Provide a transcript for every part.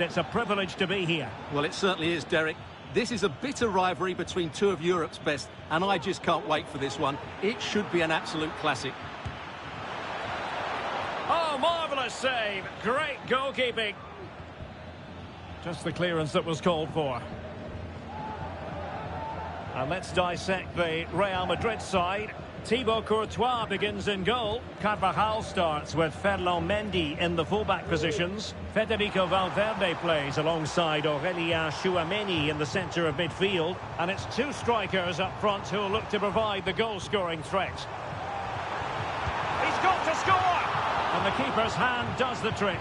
It's a privilege to be here. Well, it certainly is, Derek. This is a bitter rivalry between two of Europe's best, and I just can't wait for this one. It should be an absolute classic. Oh, marvellous save. Great goalkeeping. Just the clearance that was called for. And let's dissect the Real Madrid side. Thibaut Courtois begins in goal. Carvajal starts with Ferland Mendy in the fullback positions. Federico Valverde plays alongside Aurélien Tchouameni in the centre of midfield. And it's two strikers up front who will look to provide the goal-scoring threat. He's got to score! And the keeper's hand does the trick.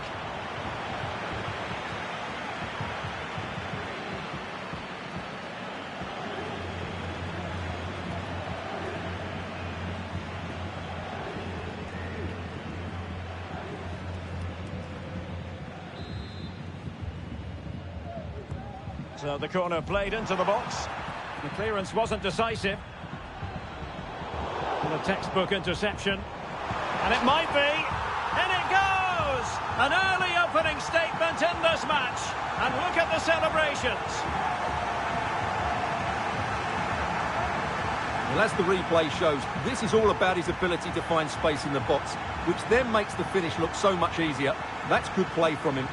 So the corner played into the box. The clearance wasn't decisive. And a textbook interception. And it might be. And it goes! An early opening statement in this match. And look at the celebrations. Well, as the replay shows, this is all about his ability to find space in the box, which then makes the finish look so much easier. That's good play from him.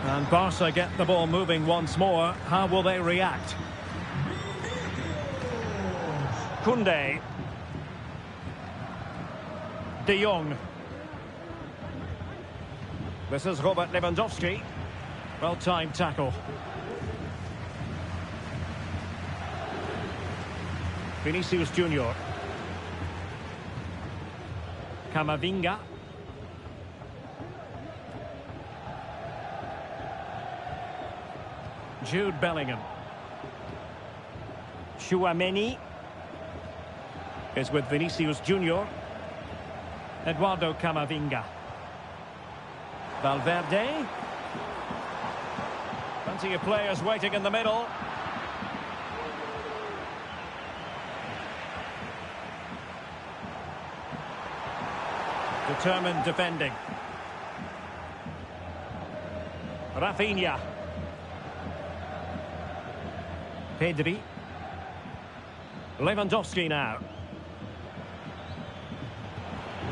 And Barca get the ball moving once more. How will they react? Koundé. De Jong. This is Robert Lewandowski. Well-timed tackle. Vinicius Junior. Camavinga. Jude Bellingham. Tchouameni is with Vinicius Junior. Eduardo Camavinga. Valverde. Plenty of players waiting in the middle. Determined defending. Rafinha. Pedri. Lewandowski now.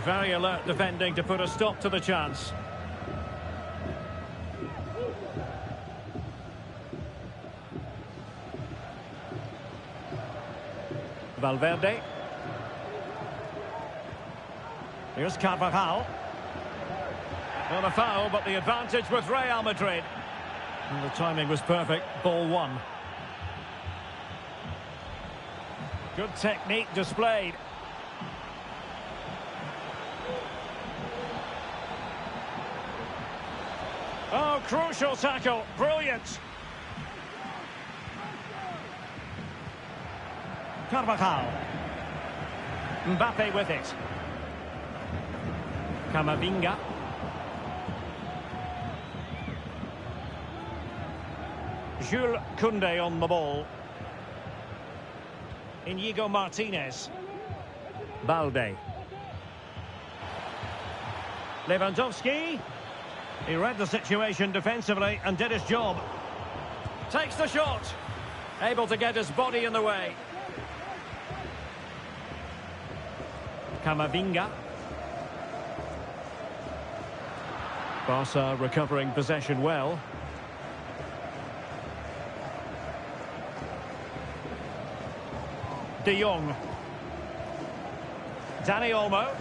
Very alert defending to put a stop to the chance. Valverde. Here's Carvajal. Not a foul, but the advantage with Real Madrid. And the timing was perfect. Ball one. Good technique displayed. Oh, crucial tackle. Brilliant. Carvajal. Mbappe with it. Camavinga. Jules Koundé on the ball. Inigo Martinez. Balde. Lewandowski. He read the situation defensively and did his job. Takes the shot. Able to get his body in the way. Camavinga. Barca recovering possession well. De Jong. Dani Olmo.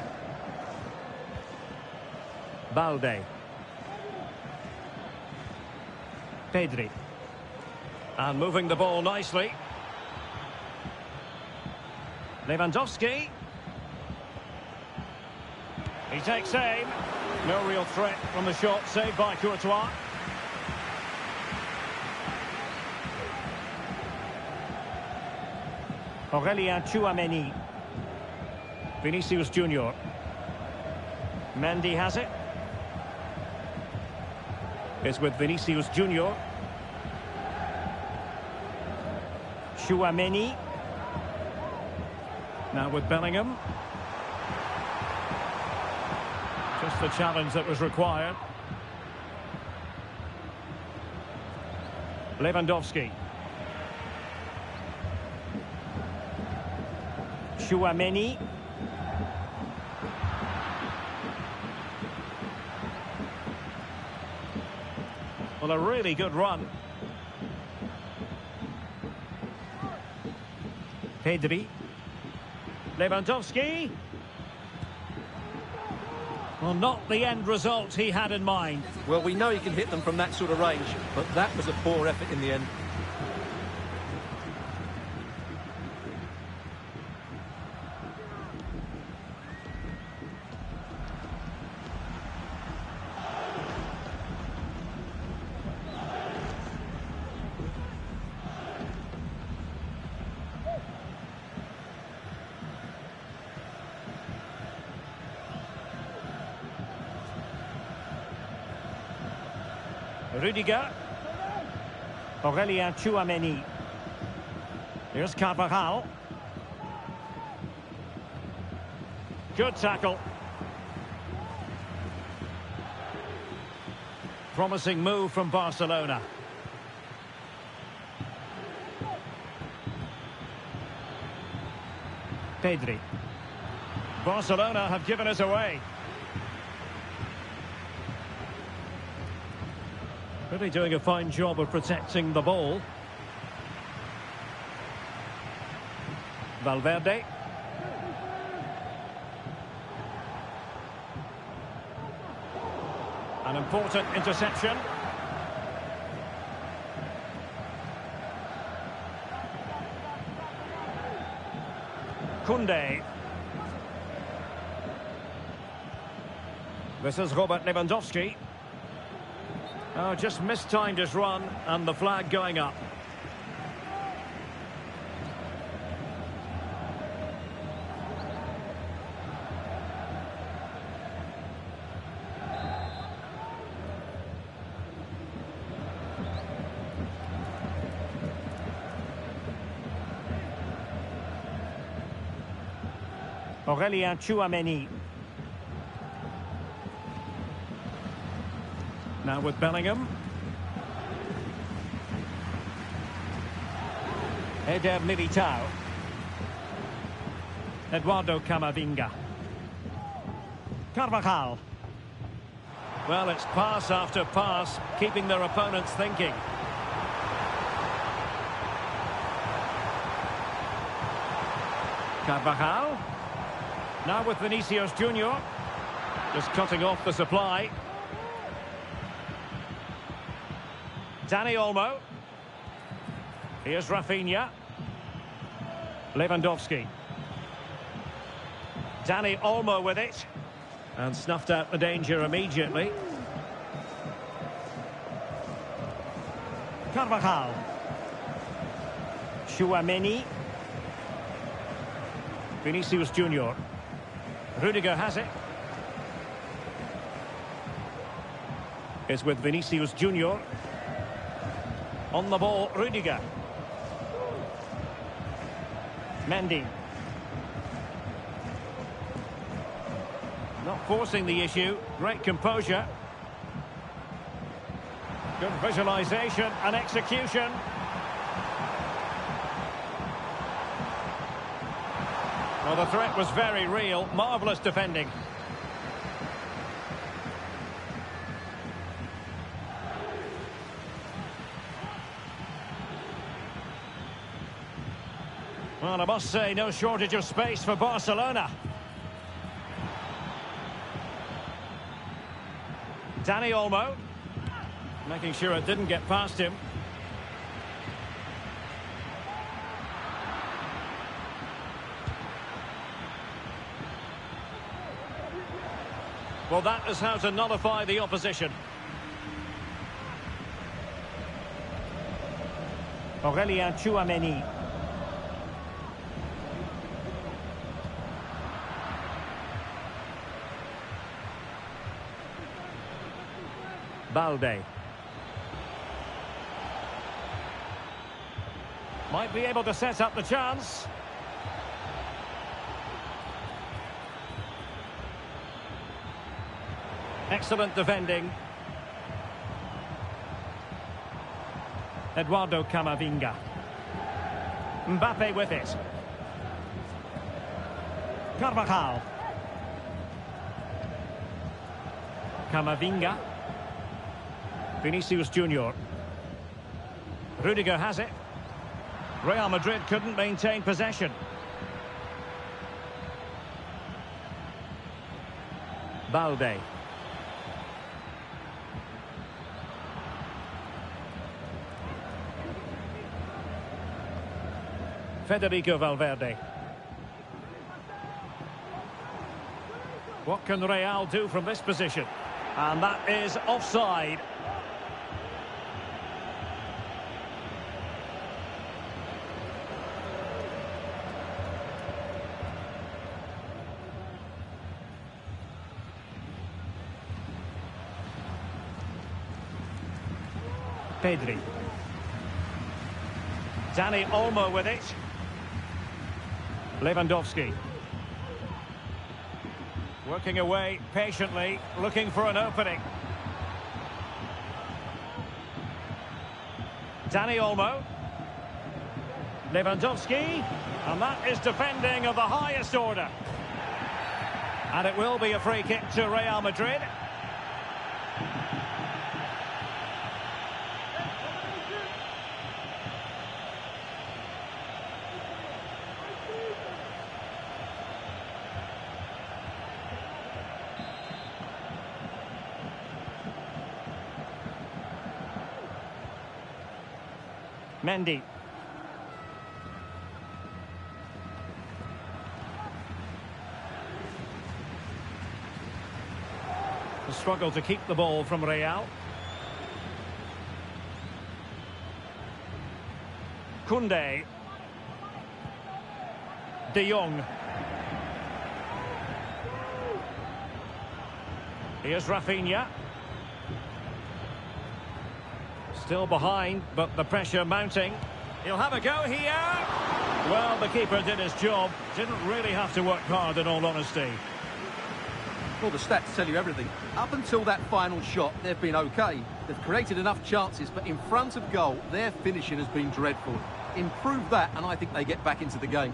Balde. Pedri. And moving the ball nicely. Lewandowski. He takes aim. No real threat from the shot, saved by Courtois. Aurelien Tchouameni. Vinicius Junior. Mendy has it. It's with Vinicius Junior. Tchouameni. Now with Bellingham. Just the challenge that was required. Lewandowski. Tchouameni. Well, a really good run. Pedri. Lewandowski. Well, not the end result he had in mind. Well, we know he can hit them from that sort of range, but that was a poor effort in the end. Rudiger. Aurelien Tchouameni. Here's Carvajal. Good tackle. Promising move from Barcelona. Pedri. Barcelona have given us away. Really doing a fine job of protecting the ball. Valverde. An important interception. Koundé. This is Robert Lewandowski. Oh, just mistimed his run, and the flag going up. Aurelien Tchouameni. Now with Bellingham. Eder Militao. Eduardo Camavinga. Carvajal. Well, it's pass after pass, keeping their opponents thinking. Carvajal. Now with Vinicius Junior. Just cutting off the supply. Dani Olmo. Here's Rafinha. Lewandowski. Dani Olmo with it. And snuffed out the danger immediately. Carvajal. Tchouameni. Vinicius Junior. Rudiger has it. It's with Vinicius Junior. On the ball, Rudiger. Mendy. Not forcing the issue. Great composure. Good visualization and execution. Well, the threat was very real. Marvellous defending. Well, I must say, no shortage of space for Barcelona. Dani Olmo. Making sure it didn't get past him. Well, that is how to nullify the opposition. Aurelien Tchouameni. Balde. Might be able to set up the chance. Excellent defending. Eduardo Camavinga. Mbappe with it. Carvajal. Camavinga. Vinicius Junior. Rudiger has it. Real Madrid couldn't maintain possession. Balde. Federico Valverde. What can Real do from this position? And that is offside. Pedri. Dani Olmo with it. Lewandowski. Working away patiently, looking for an opening. Dani Olmo. Lewandowski. And that is defending of the highest order. And it will be a free kick to Real Madrid. Mendy. The struggle to keep the ball from Real. Koundé. De Jong. Here's Rafinha. Still behind, but the pressure mounting. He'll have a go here. Well, the keeper did his job. Didn't really have to work hard, in all honesty. Well, the stats tell you everything. Up until that final shot, they've been okay. They've created enough chances, but in front of goal, their finishing has been dreadful. Improve that, and I think they get back into the game.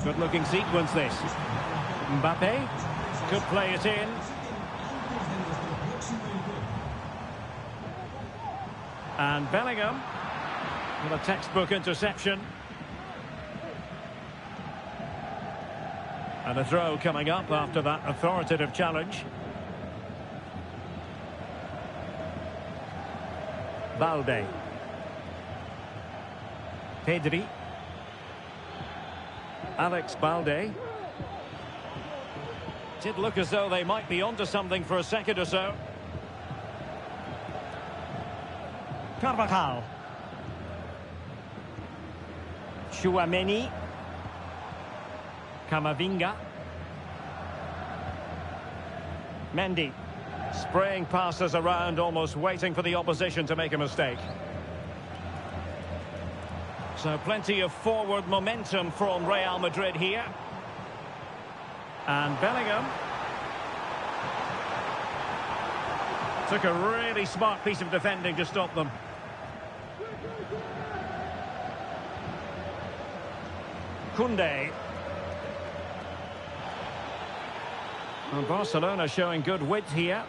Good-looking sequence, this. Mbappe could play it in. And Bellingham with a textbook interception. And a throw coming up after that authoritative challenge. Balde. Pedri. Alex Balde. Did look as though they might be onto something for a second or so. Carvajal. Tchouaméni. Camavinga. Mendy. Spraying passes around, almost waiting for the opposition to make a mistake. So plenty of forward momentum from Real Madrid here. And Bellingham took a really smart piece of defending to stop them. Koundé. And Barcelona showing good width here.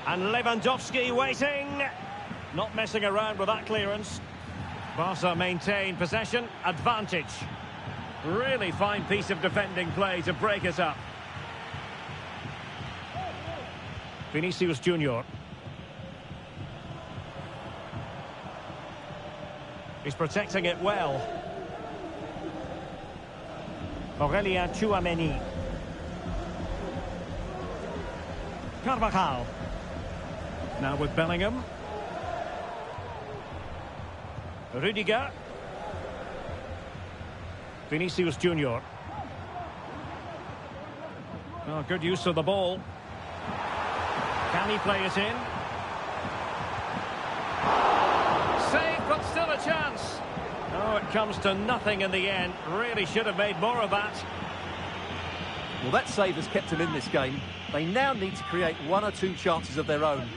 And Lewandowski waiting. Not messing around with that clearance. Barca maintain possession, advantage. Really fine piece of defending play to break it up. Vinicius Junior. He's protecting it well. Aurélien Tchouaméni. Carvajal. Now with Bellingham. Rudiger. Vinicius Junior. Oh, good use of the ball. Can he play it in? Save, but still a chance. Oh, it comes to nothing in the end. Really should have made more of that. Well, that save has kept them in this game. They now need to create one or two chances of their own.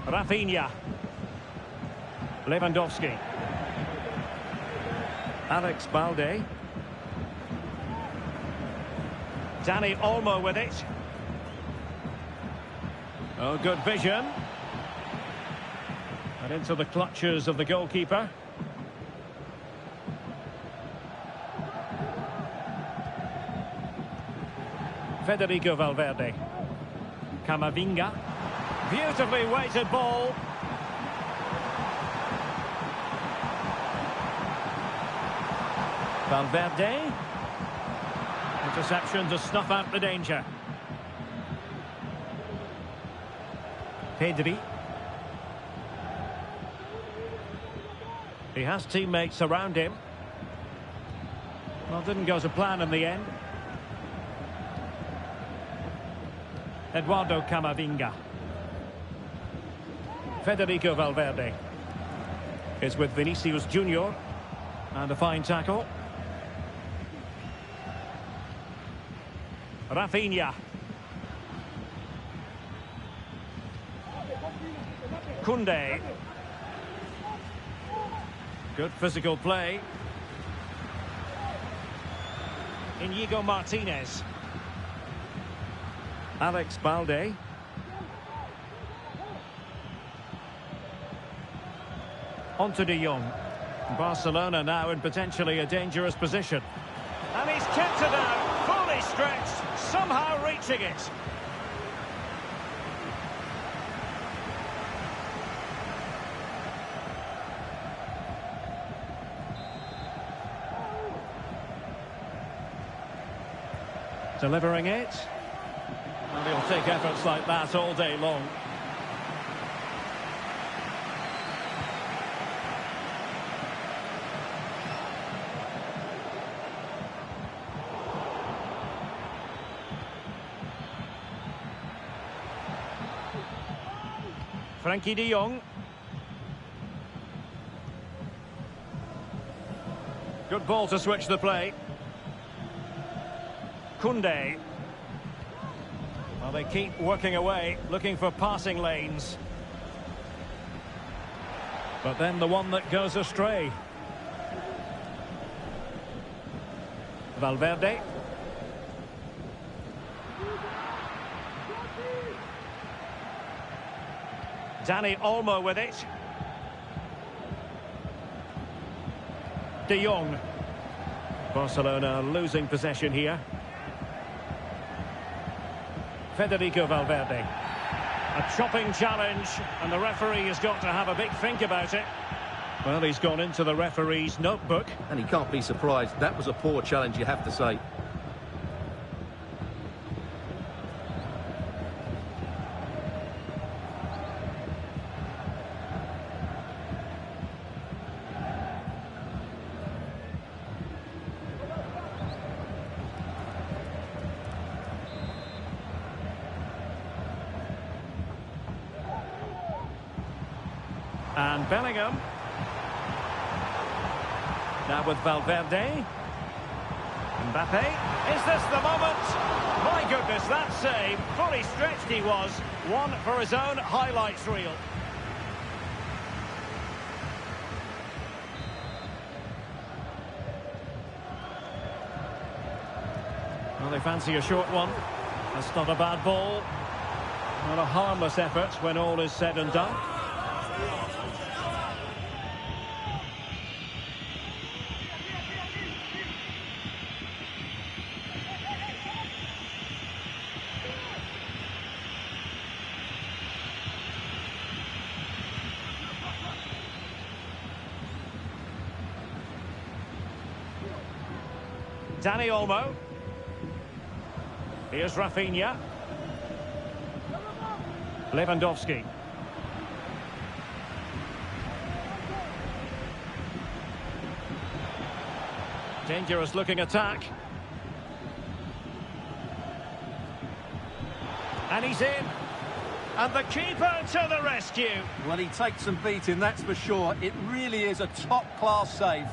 Rafinha. Lewandowski. Alex Balde. Dani Olmo with it. Oh, good vision. And into the clutches of the goalkeeper. Federico Valverde. Camavinga. Beautifully weighted ball. Valverde. Interception to snuff out the danger. Pedri. He has teammates around him. Well, didn't go to plan in the end. Eduardo Camavinga. Federico Valverde is with Vinicius Junior. And a fine tackle. Rafinha. Koundé. Good physical play. Inigo Martinez. Alex Balde. On to De Jong. Barcelona now in potentially a dangerous position. And he's kept it out, fully stretched, somehow reaching it. Delivering it. And he'll take efforts like that all day long. Frankie de Jong. Good ball to switch the play. Koundé. Well, they keep working away, looking for passing lanes. But then the one that goes astray. Valverde. Dani Olmo with it. De Jong. Barcelona losing possession here. Federico Valverde. A chopping challenge, and the referee has got to have a big think about it. Well, he's gone into the referee's notebook. And he can't be surprised. That was a poor challenge, you have to say. And Bellingham. Now with Valverde. Mbappe. Is this the moment? My goodness, that save. Fully stretched he was. One for his own highlights reel. Well, they fancy a short one. That's not a bad ball. Not a harmless effort when all is said and done. Dani Olmo. Here's Rafinha. Lewandowski. Dangerous looking attack. And he's in. And the keeper to the rescue. Well, he takes some beating, that's for sure. It really is a top-class save.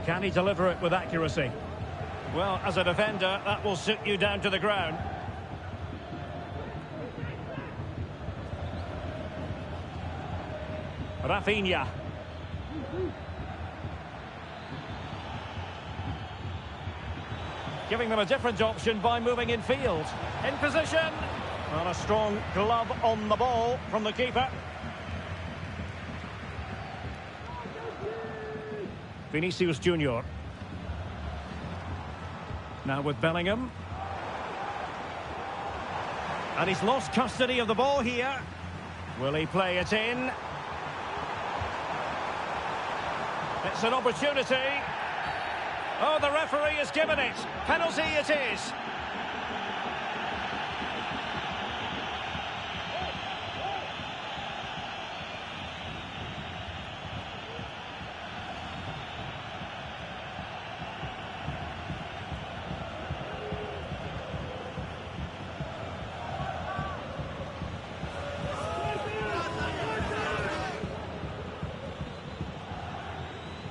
Can he deliver it with accuracy? Well, as a defender, that will suit you down to the ground. Rafinha. Giving them a different option by moving in field. In position. And a strong glove on the ball from the keeper. Vinicius Junior. Now with Bellingham. And he's lost custody of the ball here. Will he play it in? It's an opportunity. Oh, the referee has given it. Penalty it is.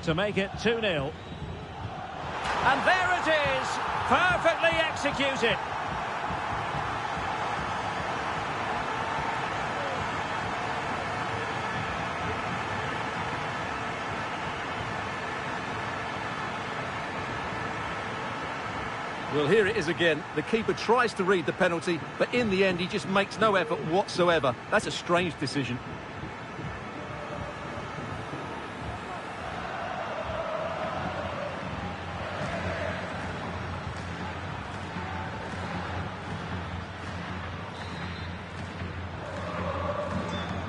To make it 2-0. And there it is, perfectly executed. Well, here it is again. The keeper tries to read the penalty, but in the end, he just makes no effort whatsoever. That's a strange decision.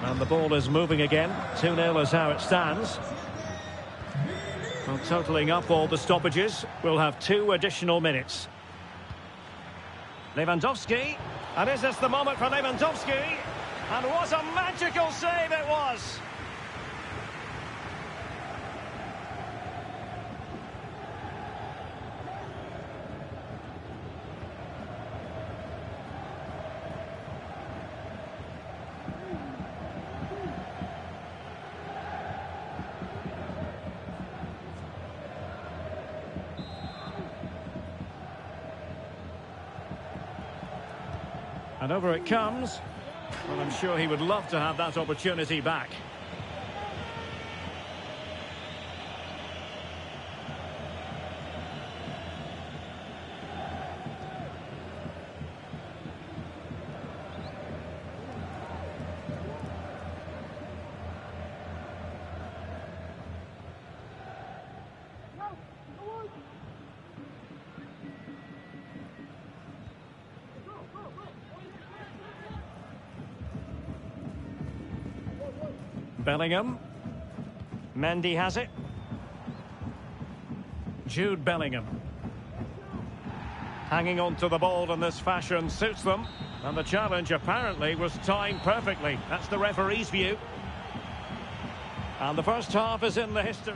And the ball is moving again. 2-0 is how it stands. Well, totalling up all the stoppages, we'll have 2 additional minutes. Lewandowski. And is this the moment for Lewandowski? And what a magical save it was! And over it comes. Well, I'm sure he would love to have that opportunity back. Bellingham. Mendy has it. Jude Bellingham. Hanging on to the ball in this fashion suits them. And the challenge apparently was timed perfectly. That's the referee's view. And the first half is in the history.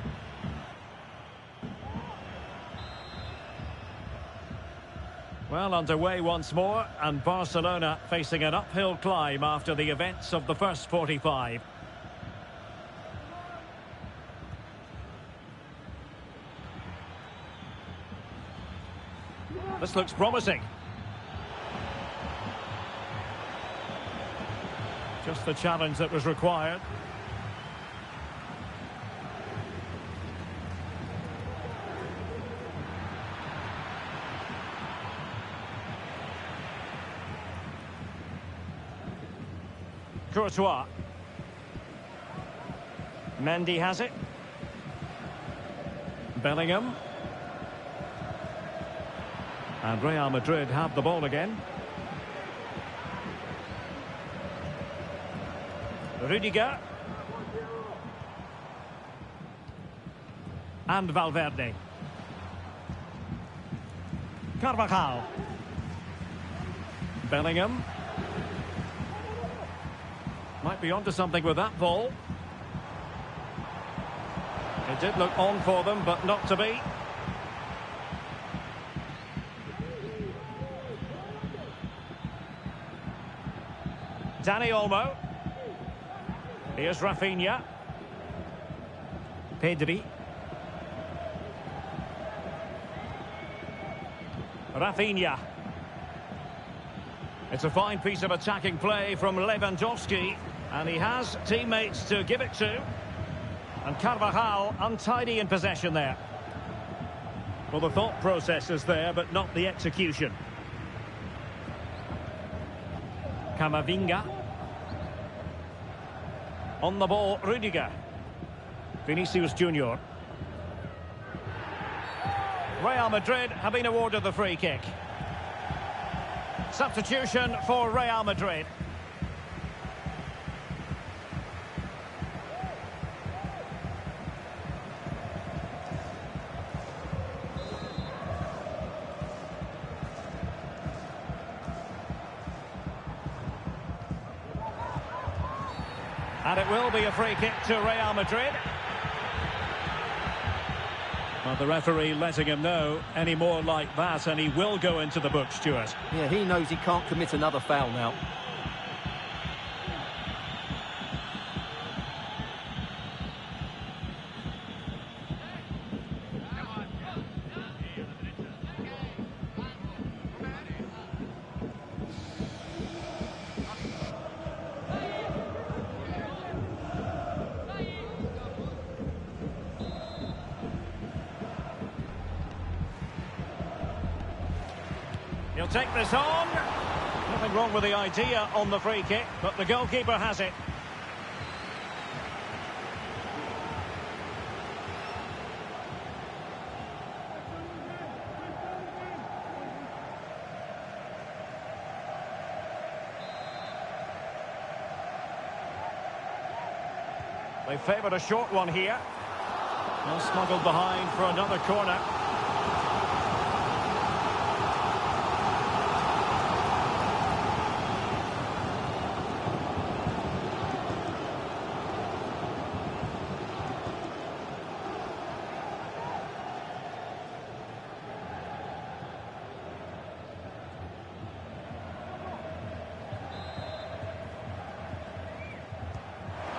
Well, underway once more, and Barcelona facing an uphill climb after the events of the first 45. This looks promising. Just the challenge that was required. Courtois. Mendy has it. Bellingham. And Real Madrid have the ball again. Rudiger. And Valverde. Carvajal. Bellingham. Might be onto something with that ball. It did look on for them, but not to be. Dani Olmo. Here's Rafinha. Pedri. Rafinha. It's a fine piece of attacking play from Lewandowski, and he has teammates to give it to. And Carvajal untidy in possession there. Well, the thought process is there, but not the execution. Camavinga. On the ball, Rudiger. Vinicius Junior. Real Madrid have been awarded the free kick. Substitution for Real Madrid. And it will be a free kick to Real Madrid. Well, the referee letting him know any more like that, and he will go into the book, Stuart. Yeah, he knows he can't commit another foul now. He'll take this on. Nothing wrong with the idea on the free kick, but the goalkeeper has it. They favoured a short one here. Well, smuggled behind for another corner.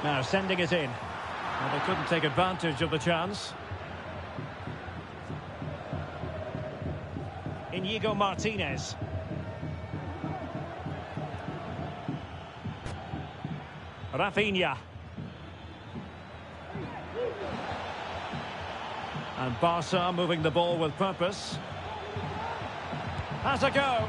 Now sending it in. Well, they couldn't take advantage of the chance. Inigo Martinez. Rafinha. And Barca moving the ball with purpose. Has a go.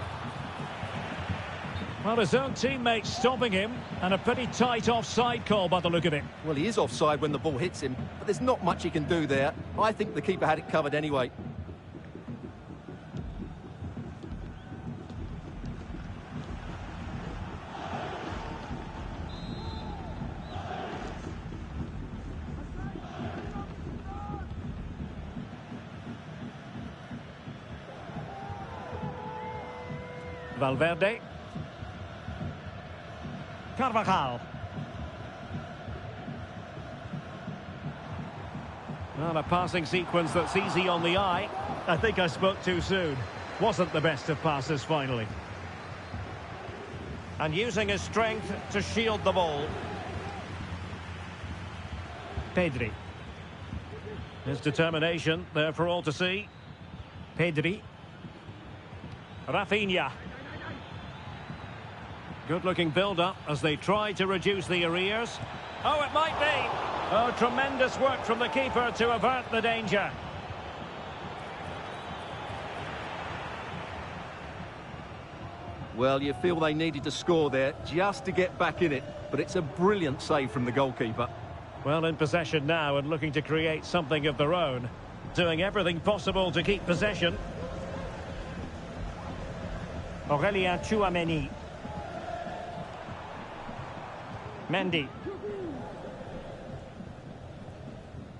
Well, his own teammates stopping him, and a pretty tight offside call by the look of it. Well, he is offside when the ball hits him, but there's not much he can do there. I think the keeper had it covered anyway. Valverde. Carvajal. Well, a passing sequence that's easy on the eye. I think I spoke too soon. Wasn't the best of passes finally. And using his strength to shield the ball. Pedri. His determination there for all to see. Pedri. Rafinha. Good-looking build-up as they try to reduce the arrears. Oh, it might be. Oh, tremendous work from the keeper to avert the danger. Well, you feel they needed to score there just to get back in it, but it's a brilliant save from the goalkeeper. Well, in possession now and looking to create something of their own. doing everything possible to keep possession. Aurélien Tchouaméni. Mendy.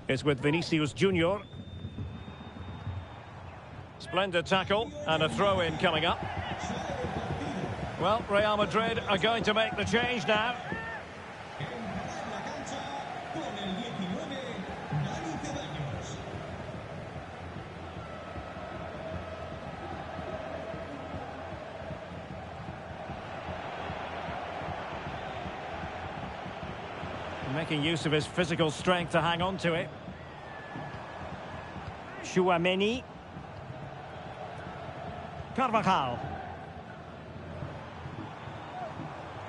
Is with Vinicius Junior. Splendid tackle and a throw-in coming up. Well, Real Madrid are going to make the change now. Making use of his physical strength to hang on to it. Tchouaméni. Carvajal.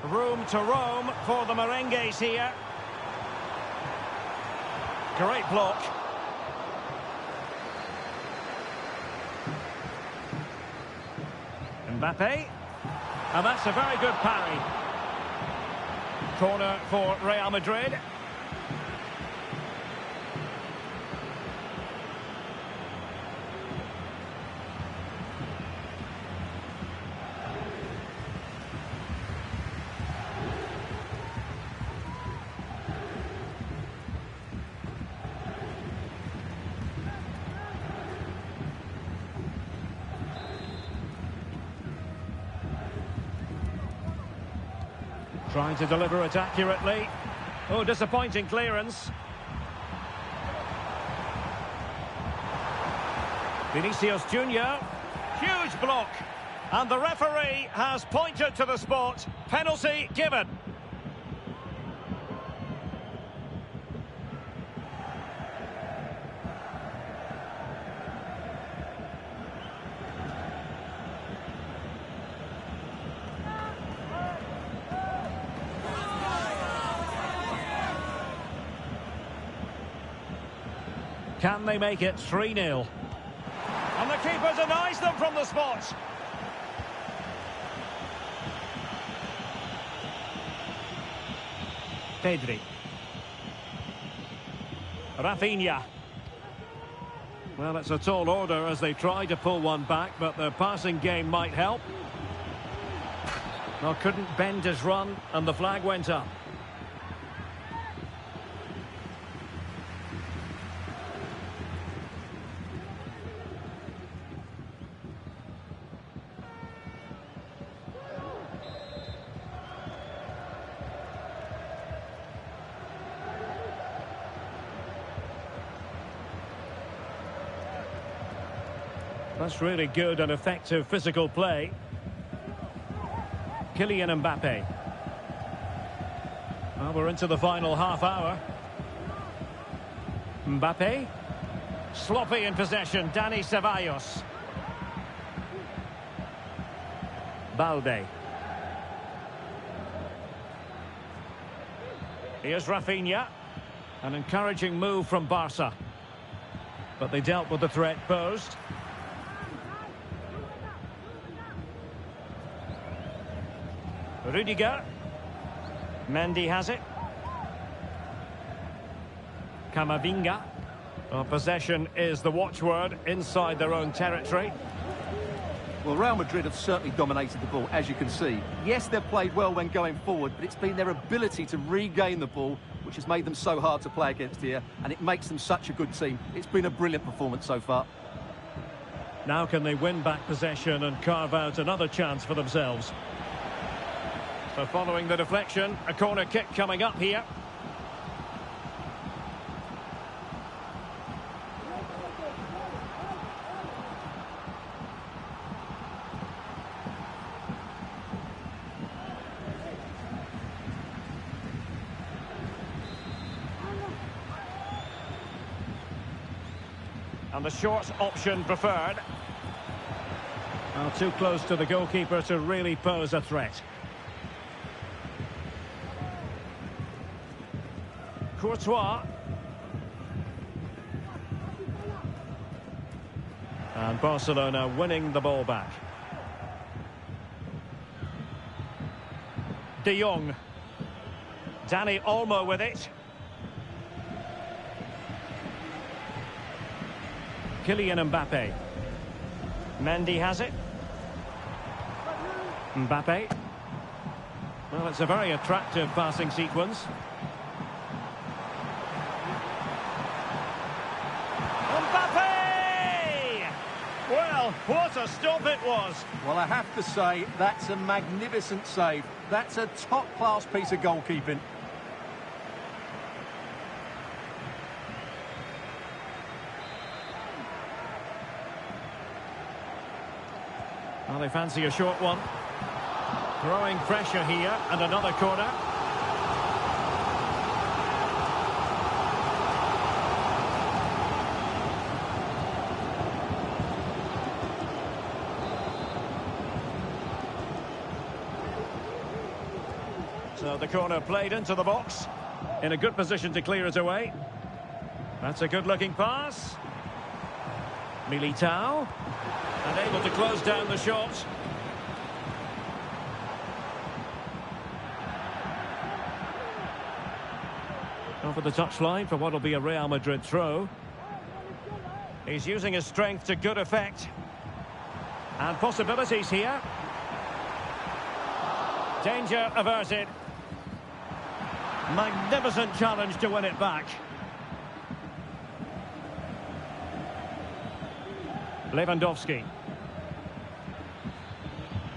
Room to roam for the merengues here. Great block. Mbappe. And that's a very good parry. Corner for Real Madrid. Trying to deliver it accurately. Oh, disappointing clearance. Vinicius Junior. Huge block. And the referee has pointed to the spot. Penalty given. Can they make it 3-0? And the keeper denies them from the spot. Pedri. Rafinha. Well, it's a tall order as they try to pull one back, but the passing game might help. Well, couldn't bend his run, and the flag went up. That's really good and effective physical play. Kylian Mbappe. Well, we're into the final half hour. Mbappe. Sloppy in possession, Dani Ceballos. Balde. Here's Rafinha. An encouraging move from Barca. But they dealt with the threat posed. Rudiger. Mendy has it. Camavinga. Well, possession is the watchword inside their own territory. Well, Real Madrid have certainly dominated the ball, as you can see. Yes, they've played well when going forward, but it's been their ability to regain the ball which has made them so hard to play against here, and it makes them such a good team. It's been a brilliant performance so far. Now can they win back possession and carve out another chance for themselves? So following the deflection, a corner kick coming up here. And the short option preferred. Well, too close to the goalkeeper to really pose a threat. Courtois. And Barcelona winning the ball back. De Jong. Dani Olmo with it. Kylian Mbappe. Mendy has it. Mbappe. Well, it's a very attractive passing sequence. Mbappe! Well, what a stop it was. Well, I have to say, that's a magnificent save. That's a top-class piece of goalkeeping. Well, they fancy a short one. Growing pressure here, and another corner. So the corner played into the box. In a good position to clear it away. That's a good-looking pass. Militao. And able to close down the shot. Over the touchline for what will be a Real Madrid throw. He's using his strength to good effect. And possibilities here. Danger averted. Magnificent challenge to win it back. Lewandowski.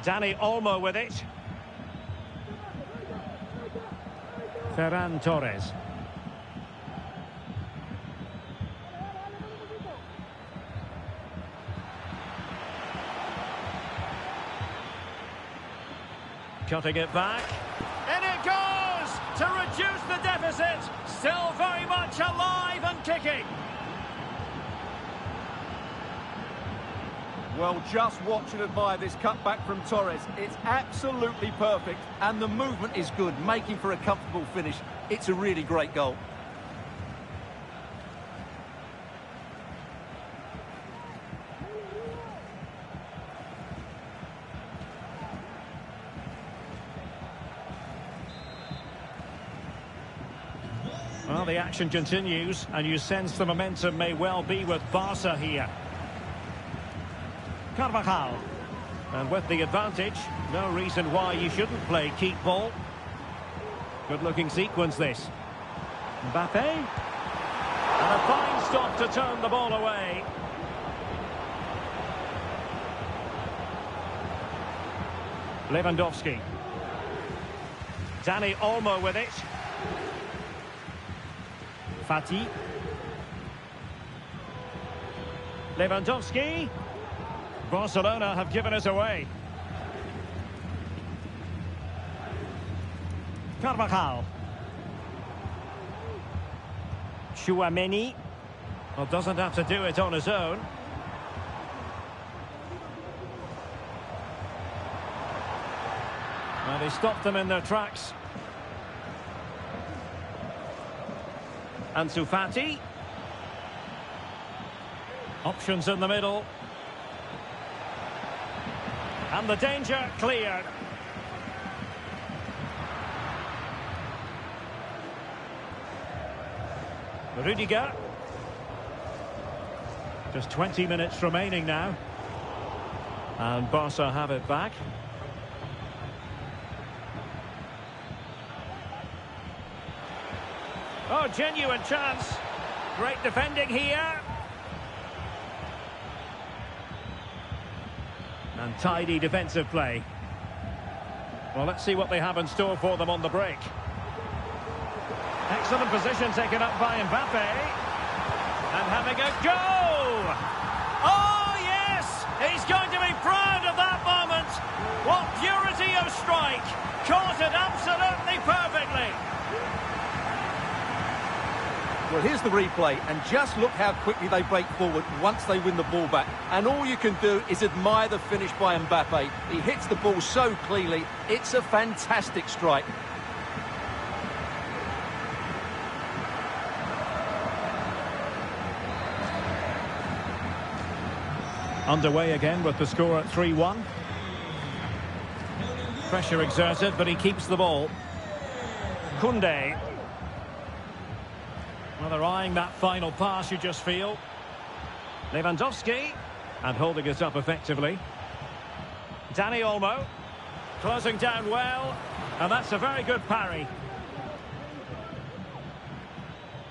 Dani Olmo with it. Ferran Torres. Cutting it back. And it goes to reduce the deficit. Still very much alive and kicking. Well, just watch and admire this cutback from Torres. It's absolutely perfect, and the movement is good, making for a comfortable finish. It's a really great goal. Well, the action continues, and you sense the momentum may well be with Barca here. Carvajal. And with the advantage, no reason why you shouldn't play keep ball. Good-looking sequence, this. Mbappe. And a fine stop to turn the ball away. Lewandowski. Dani Olmo with it. Fati. Lewandowski. Barcelona have given it away. Carvajal. Tchouaméni. Well, doesn't have to do it on his own. Well, they stopped them in their tracks. Ansu Fati. Options in the middle. And the danger cleared. Rudiger. Just 20 minutes remaining now. And Barca have it back. Oh, genuine chance. Great defending here. And tidy defensive play. Well, let's see what they have in store for them on the break. Excellent position taken up by Mbappe. And having a go! Oh, yes! He's going to be proud of that moment. What purity of strike. Caught it absolutely perfectly. Well, here's the replay, and just look how quickly they break forward once they win the ball back. And all you can do is admire the finish by Mbappe. He hits the ball so cleanly. It's a fantastic strike. Underway again with the score at 3-1. Pressure exerted, but he keeps the ball. Koundé. Well, they're eyeing that final pass, you just feel. Lewandowski. And holding it up effectively. Dani Olmo. Closing down well. And that's a very good parry.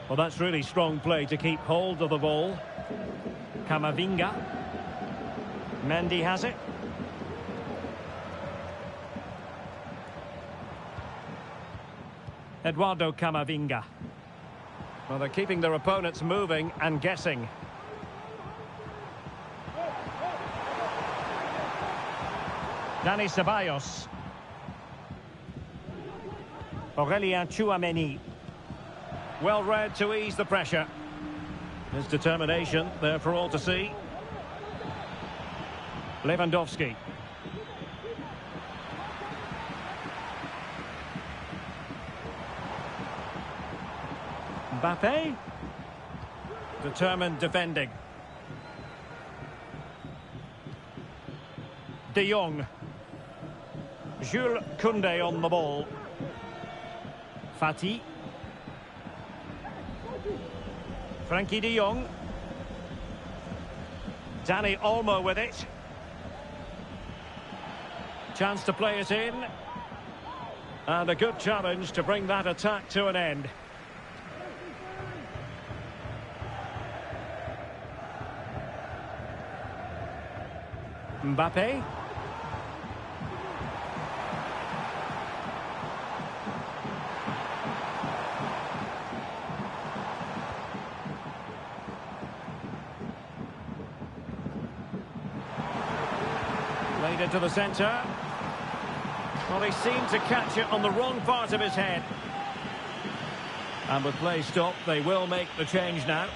Well, that's really strong play to keep hold of the ball. Camavinga. Mendy has it. Eduardo Camavinga. Well, they're keeping their opponents moving and guessing. Dani Ceballos. Aurelien Tchouameni. Well read to ease the pressure. His determination there for all to see. Lewandowski. Mbappe. Determined defending. De Jong. Jules Koundé on the ball. Fati. Frankie de Jong. Dani Olmo with it. Chance to play it in. And a good challenge to bring that attack to an end. Mbappe. Laid into the centre. Well, he seemed to catch it on the wrong part of his head. And with play stopped, they will make the change now.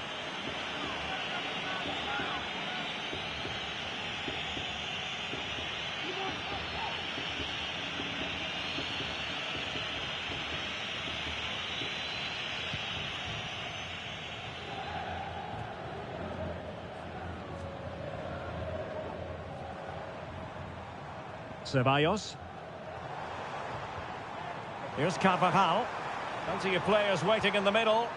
Ceballos. Here's Carvajal. Plenty of players waiting in the middle.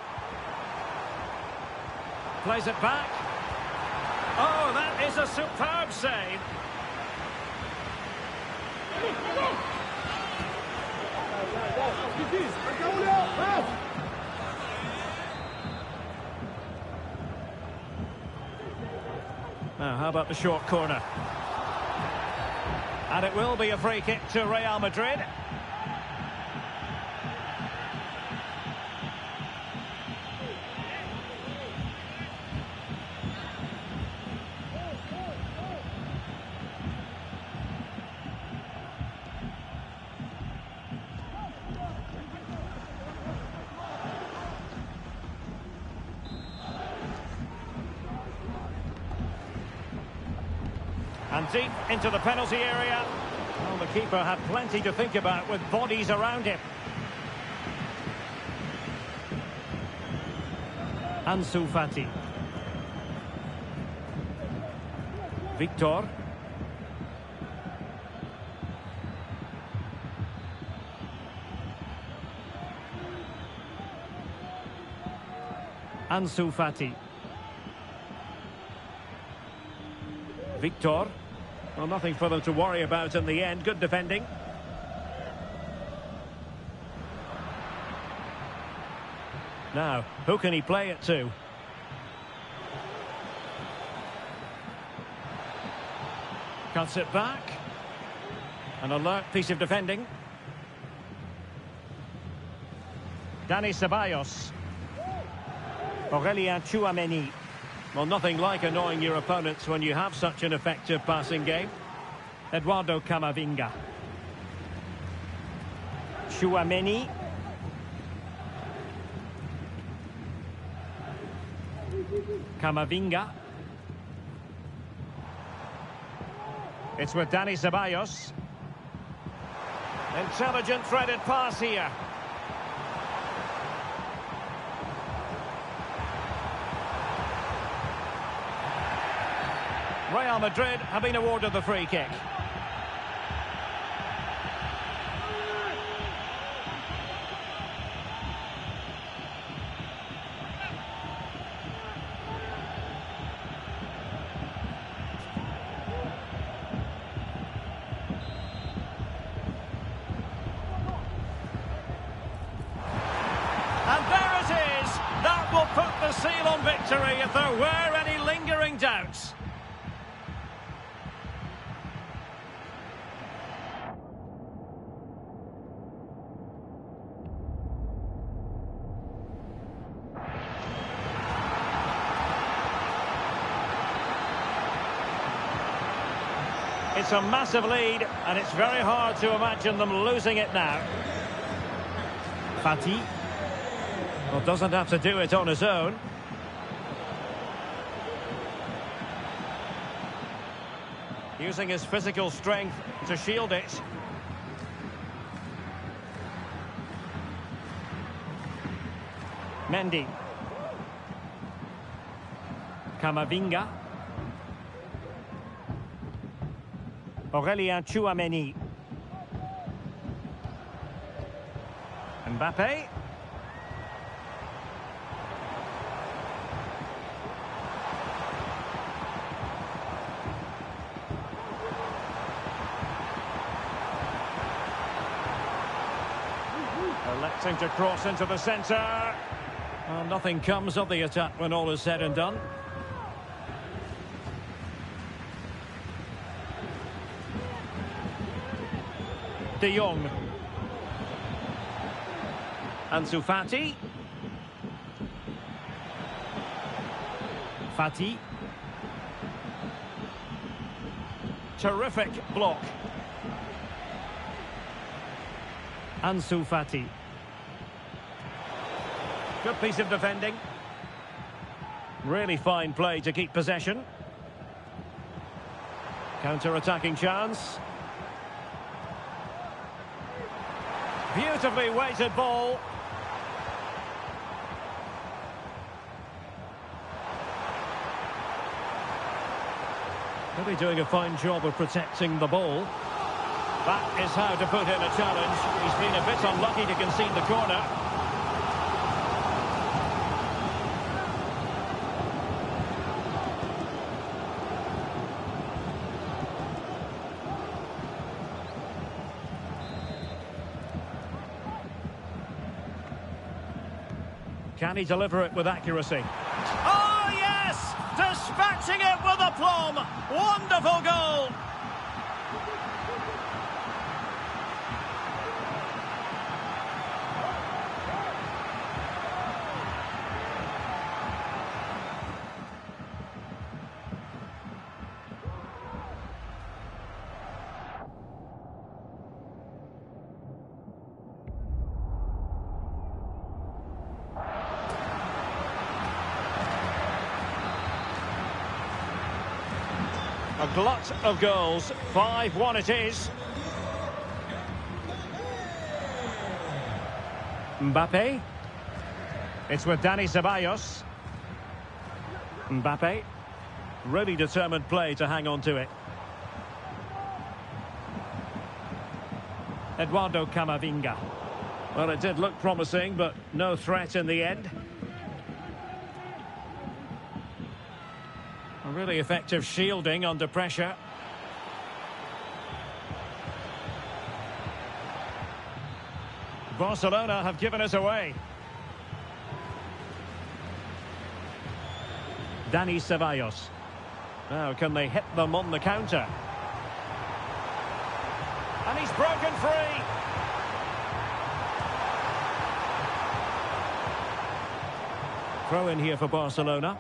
Plays it back. Oh, that is a superb save. Now, how about the short corner? And it will be a free kick to Real Madrid. And deep into the penalty area. Well, the keeper had plenty to think about with bodies around him. Ansu Fati. Victor. Ansu Fati. Victor. Well, nothing for them to worry about in the end. Good defending. Now, who can he play it to? Cuts it back. An alert piece of defending. Dani Ceballos. Aurelien Tchouameni. Well, nothing like annoying your opponents when you have such an effective passing game. Eduardo Camavinga. Tchouameni. Camavinga. It's with Dani Ceballos. Intelligent threaded pass here. Real Madrid have been awarded the free kick. the seal on victory if there were any lingering doubts. It's a massive lead, and it's very hard to imagine them losing it now. Fati. Well, doesn't have to do it on his own. Using his physical strength to shield it. Mendy. Camavinga. Aurélien Tchouaméni. Mbappé. Electing to cross into the centre. Well, nothing comes of the attack when all is said and done. De Jong. Ansu Fati. Fati. Terrific block. Ansu Fati. Good piece of defending. Really fine play to keep possession. Counter-attacking chance. Beautifully weighted ball. Really doing a fine job of protecting the ball. That is how to put in a challenge. He's been a bit unlucky to concede the corner. Can he deliver it with accuracy? Oh, yes! Dispatching it with aplomb! Wonderful goal! A glut of goals. 5-1 it is. Mbappé. It's with Dani Ceballos. Mbappé. Really determined play to hang on to it. Eduardo Camavinga. Well, it did look promising, but no threat in the end. A really effective shielding under pressure. Barcelona have given us away. Dani Ceballos. Now, can they hit them on the counter? And he's broken free. Throw in here for Barcelona.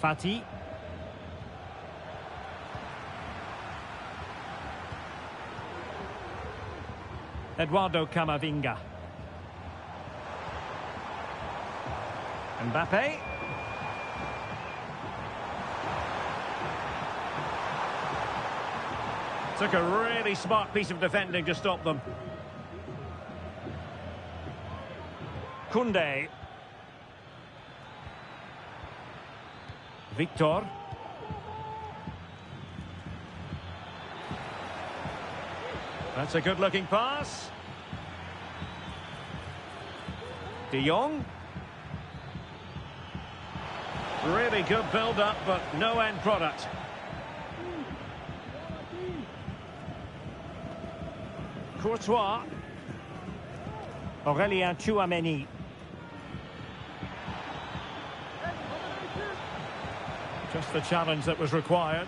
Fati. Eduardo Camavinga. Mbappé. Took a really smart piece of defending to stop them. Koundé. Victor. That's a good-looking pass. De Jong. Really good build-up, but no end product. Courtois. Aurélien Tchouaméni. Just the challenge that was required.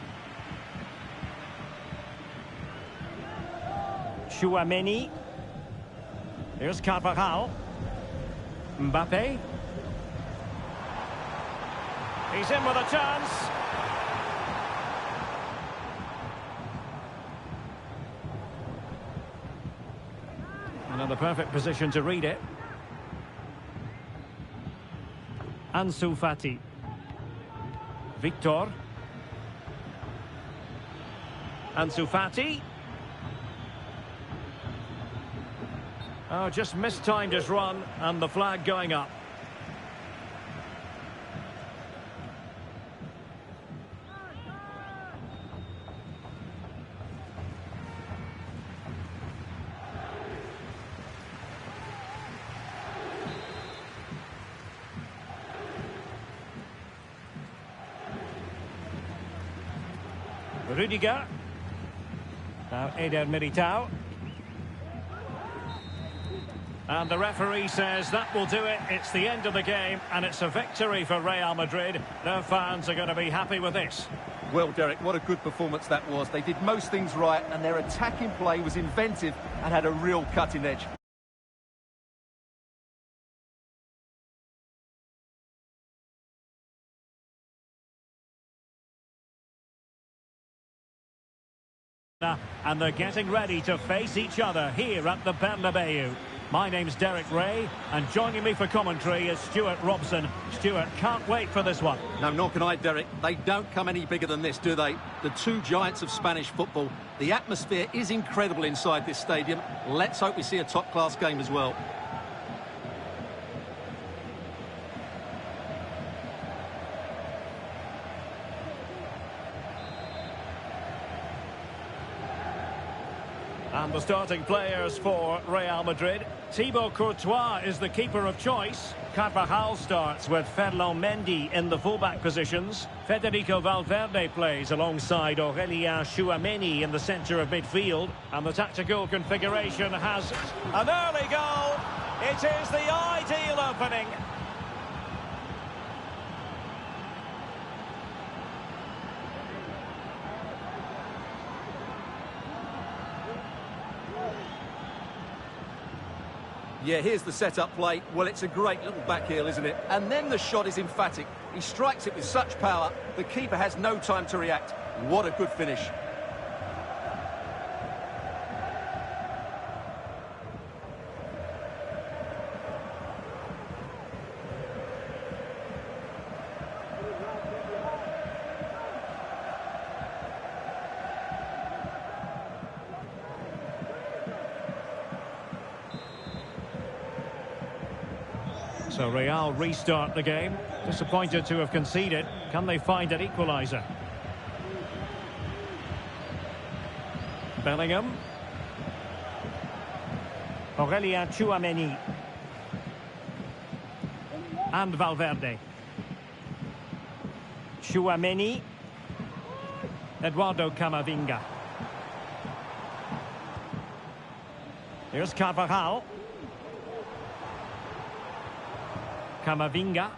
Tchouaméni. Here's Carvajal. Mbappe. He's in with a chance. Another perfect position to read it. Ansu Fati. Victor. Ansu Fati. Oh, just mistimed his run, and the flag going up. Rudiger. Now Eder Militao. And the referee says that will do it. It's the end of the game, and it's a victory for Real Madrid. Their fans are going to be happy with this. Well, Derek, what a good performance that was. They did most things right, and their attacking play was inventive and had a real cutting edge. And they're getting ready to face each other here at the Bernabeu. My name's Derek Ray, and joining me for commentary is Stuart Robson. Stuart, can't wait for this one. No, nor can I, Derek. They don't come any bigger than this, do they? The two giants of Spanish football. The atmosphere is incredible inside this stadium. Let's hope we see a top-class game as well. And the starting players for Real Madrid. Thibaut Courtois is the keeper of choice. Carvajal starts with Ferland Mendy in the fullback positions. Federico Valverde plays alongside Aurélien Tchouaméni in the centre of midfield. And the tactical configuration has an early goal. It is the ideal opening. Yeah, here's the set-up play. Well, it's a great little back heel, isn't it? And then the shot is emphatic. He strikes it with such power, the keeper has no time to react. What a good finish. So Real restart the game. Disappointed to have conceded. Can they find an equaliser? Bellingham. Aurélien Tchouaméni. And Valverde. Tchouaméni. Eduardo Camavinga. Here's Carvajal. Camavinga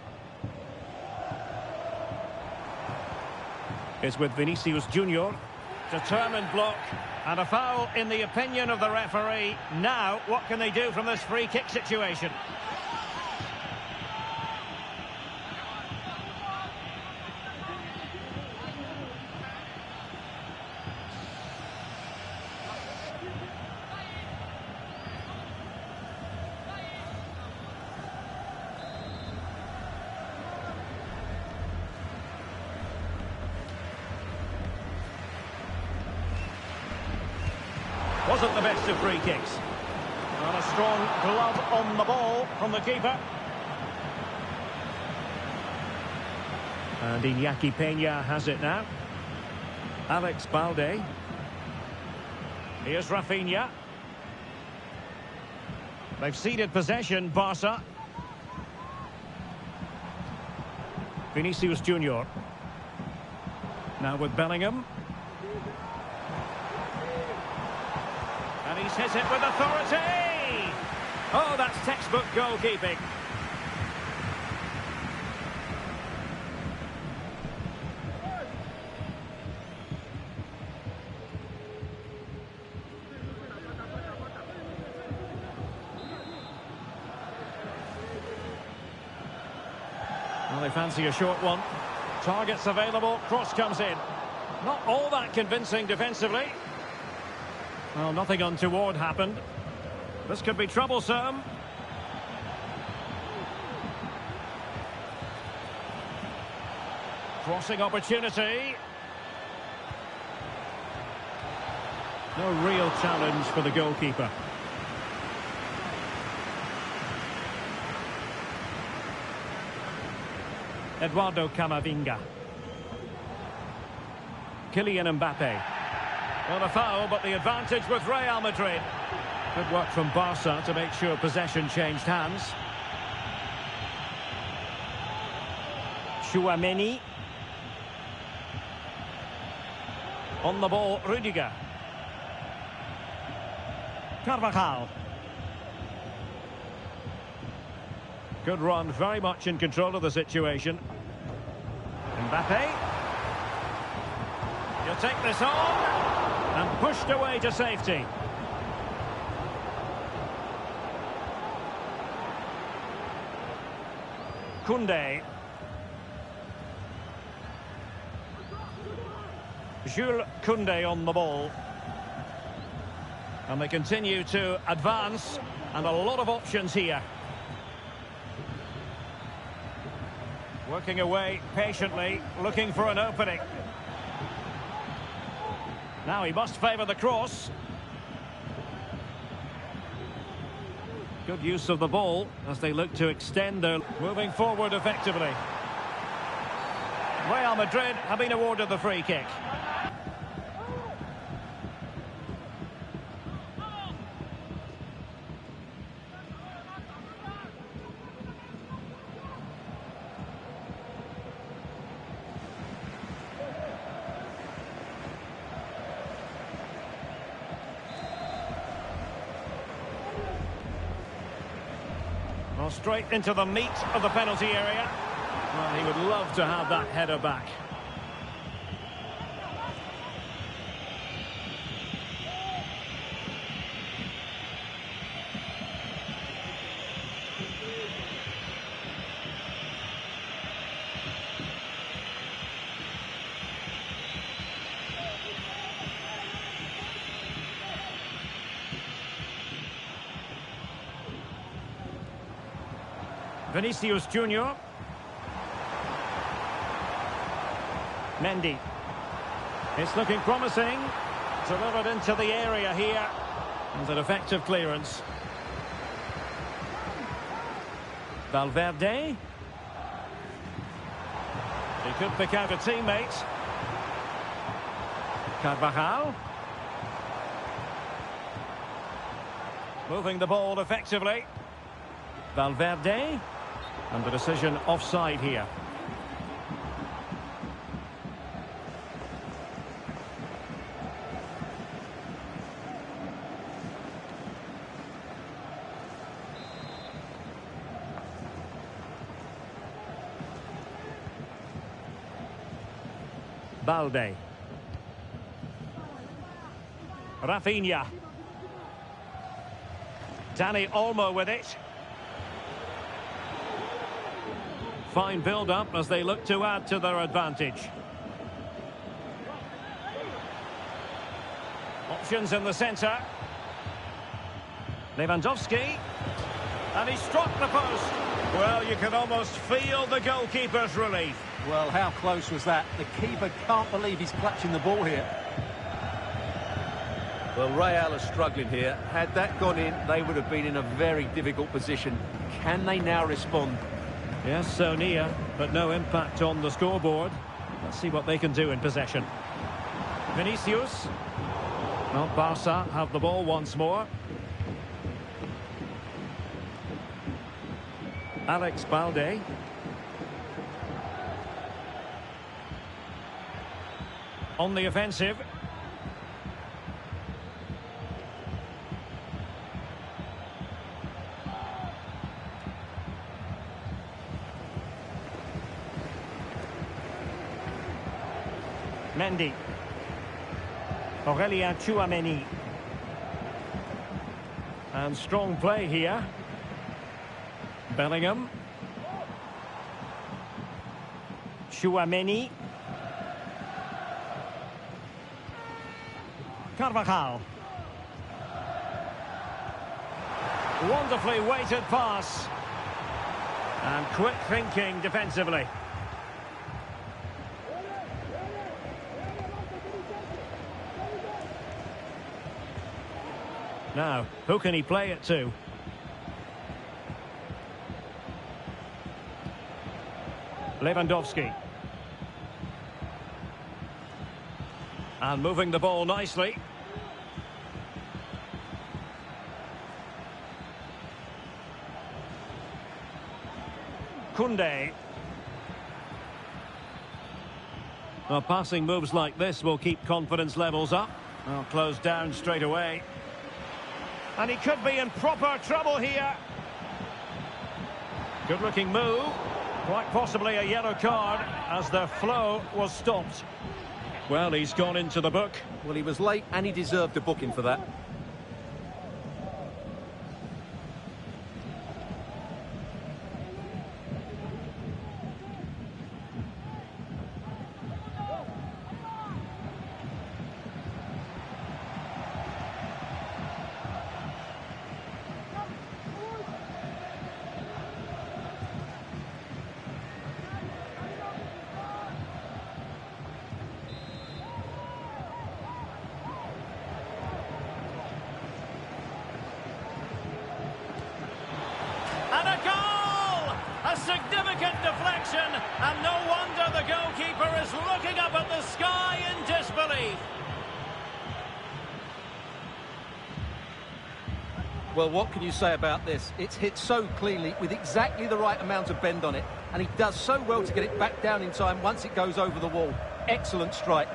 is with Vinicius Junior. Determined block and a foul in the opinion of the referee. Now, what can they do from this free kick situation? Wasn't the best of free kicks. And a strong glove on the ball from the keeper. And Iñaki Peña has it now. Alex Balde. Here's Rafinha. They've ceded possession, Barca. Vinicius Junior. Now with Bellingham. And he's hit it with authority! Oh, that's textbook goalkeeping. Well, they fancy a short one. Targets available, cross comes in. Not all that convincing defensively. Well, nothing untoward happened. This could be troublesome. Crossing opportunity. No real challenge for the goalkeeper. Eduardo Camavinga. Kylian Mbappe. Well, a foul, but the advantage with Real Madrid. Good work from Barca to make sure possession changed hands. Chouameni. On the ball, Rudiger. Carvajal. Good run, very much in control of the situation. Mbappe. He'll take this on. And pushed away to safety. Koundé. Jules Koundé on the ball. And they continue to advance. And a lot of options here. Working away patiently, looking for an opening. Now he must favour the cross. Good use of the ball as they look to extend their... Moving forward effectively. Real Madrid have been awarded the free kick. Well, straight into the meat of the penalty area. Well, he would love to have that header back. Vinicius Junior. Mendy. It's looking promising. Delivered into the area here. And an effective clearance. Valverde. He could pick out a teammate. Carvajal. Moving the ball effectively. Valverde. And the decision offside here. Balde. Rafinha. Dani Olmo with it. Fine build-up as they look to add to their advantage. Options in the centre. Lewandowski. And he struck the post. Well, you can almost feel the goalkeeper's relief. Well, how close was that? The keeper can't believe he's clutching the ball here. Well, Real are struggling here. Had that gone in, they would have been in a very difficult position. Can they now respond? Yes, so near, but no impact on the scoreboard. Let's see what they can do in possession. Vinicius. Well, Barca have the ball once more. Alex Balde. On the offensive. Mendy. Aurelien Tchouameni. And strong play here. Bellingham. Tchouameni. Carvajal. Wonderfully weighted pass. And quick thinking defensively. Now, who can he play it to? Lewandowski. And moving the ball nicely. Koundé. Well, passing moves like this will keep confidence levels up. Well, closed down straight away. And he could be in proper trouble here. Good looking move. Quite possibly a yellow card as the flow was stopped. Well, he's gone into the book. Well, he was late and he deserved a booking for that. Significant deflection, and no wonder the goalkeeper is looking up at the sky in disbelief. Well, what can you say about this? It's hit so cleanly with exactly the right amount of bend on it, and he does so well to get it back down in time once it goes over the wall. Excellent strike.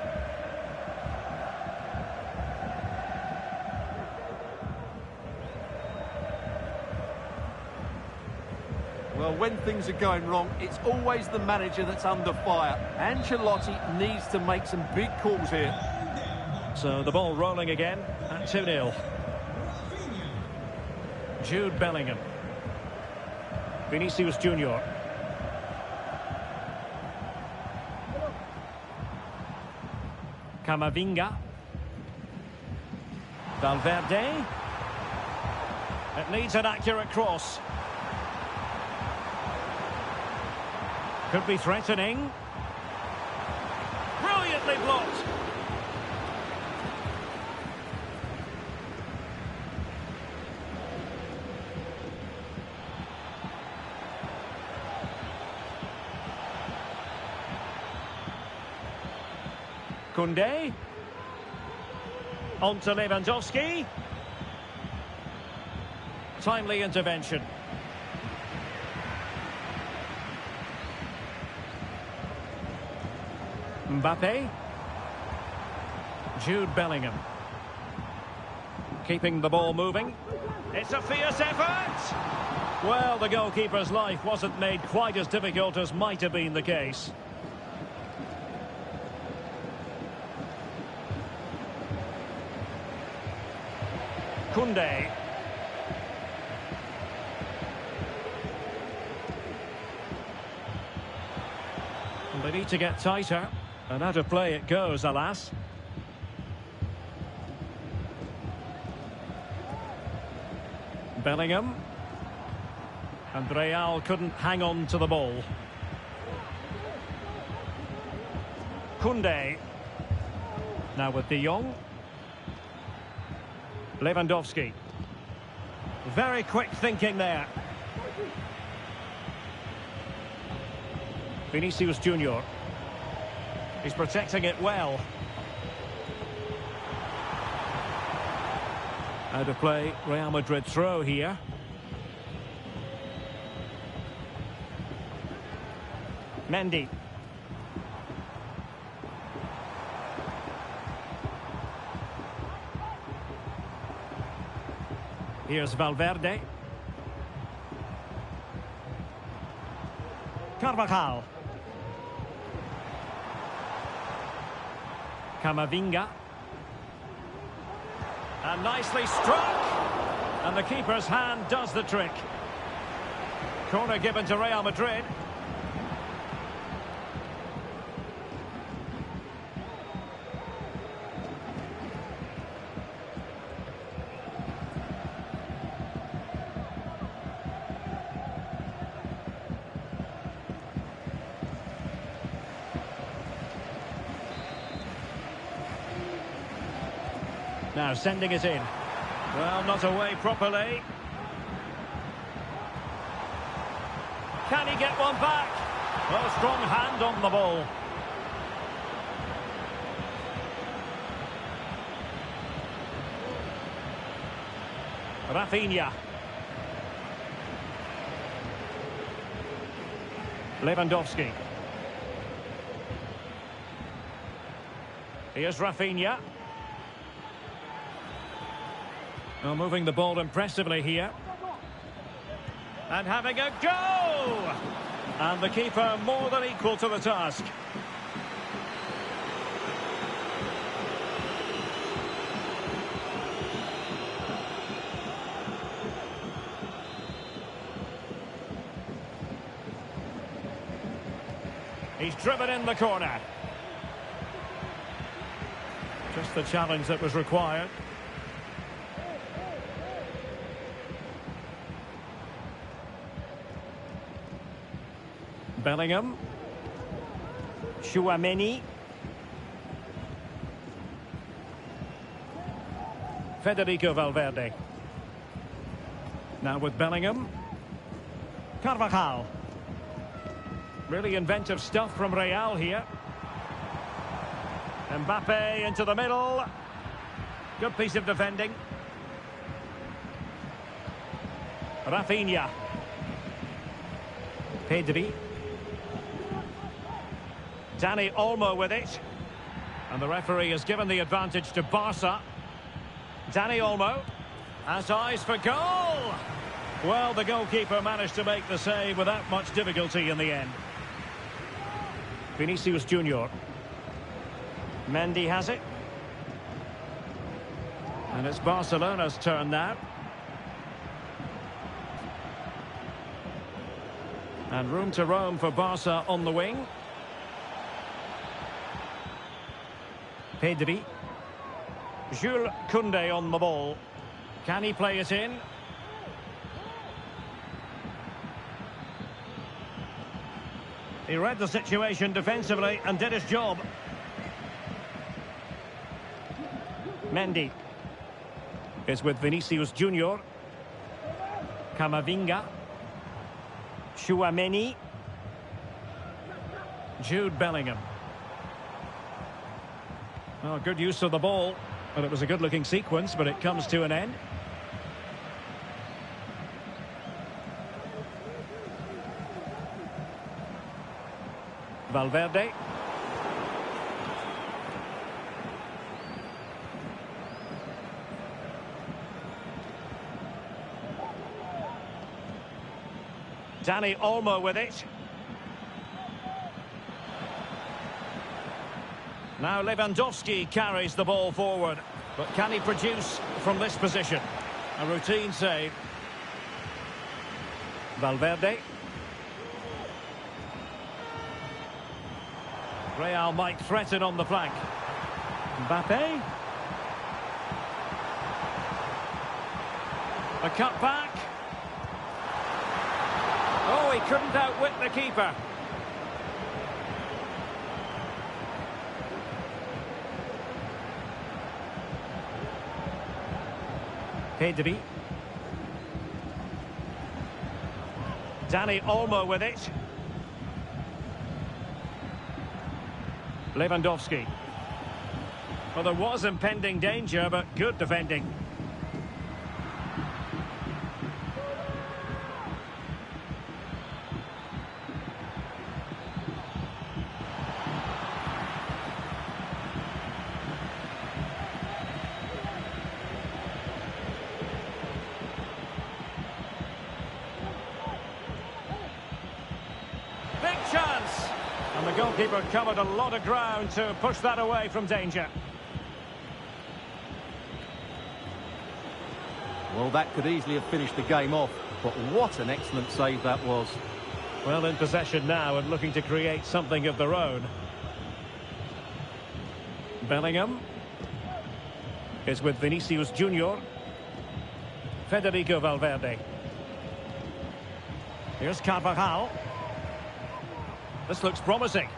Well, when things are going wrong, it's always the manager that's under fire. Ancelotti needs to make some big calls here. So the ball rolling again at 2-0. Jude Bellingham. Vinicius Junior. Camavinga. Valverde. It needs an accurate cross. Could be threatening. Brilliantly blocked. Koundé. On to Lewandowski. Timely intervention. Mbappe. Jude Bellingham. Keeping the ball moving. It's a fierce effort! Well, the goalkeeper's life wasn't made quite as difficult as might have been the case. Koundé. They need to get tighter. And out of play it goes, alas. Bellingham. And Real couldn't hang on to the ball. Koundé. Now with De Jong. Lewandowski. Very quick thinking there. Vinicius Junior. He's protecting it well. Out of play, Real Madrid throw here. Here's Valverde. Carvajal. Camavinga. And nicely struck. And the keeper's hand does the trick. Corner given to Real Madrid. Now sending it in. Well, not away properly. Can he get one back? Well, strong hand on the ball. Rafinha. Lewandowski. Here's Rafinha. Well, moving the ball impressively here. And having a go! And the keeper more than equal to the task. He's driven in the corner. Just the challenge that was required. Bellingham. Tchouaméni. Federico Valverde. Now with Bellingham. Carvajal. Really inventive stuff from Real here. Mbappe into the middle. Good piece of defending. Rafinha. Pedri. Dani Olmo with it. And the referee has given the advantage to Barca. Dani Olmo has eyes for goal. Well, the goalkeeper managed to make the save without much difficulty in the end. Vinicius Junior. Mendy has it. And it's Barcelona's turn now. And room to roam for Barca on the wing. Pedri. Jules Koundé on the ball. Can he play it in? He read the situation defensively and did his job. Mendy is with Vinicius Junior. Camavinga. Tchouaméni. Jude Bellingham. Well, good use of the ball. Well, it was a good-looking sequence, but it comes to an end. Valverde. Dani Olmo with it. Now Lewandowski carries the ball forward. But can he produce from this position? A routine save. Valverde. Real might threaten on the flank. Mbappe. A cut back. Oh, he couldn't outwit the keeper. Pedri. Dani Olmo with it. Lewandowski. Well, there was impending danger, but good defending. And the goalkeeper covered a lot of ground to push that away from danger. Well, that could easily have finished the game off, but what an excellent save that was. Well, in possession now and looking to create something of their own. Bellingham is with Vinicius Junior. Federico Valverde. Here's Carvajal. This looks promising.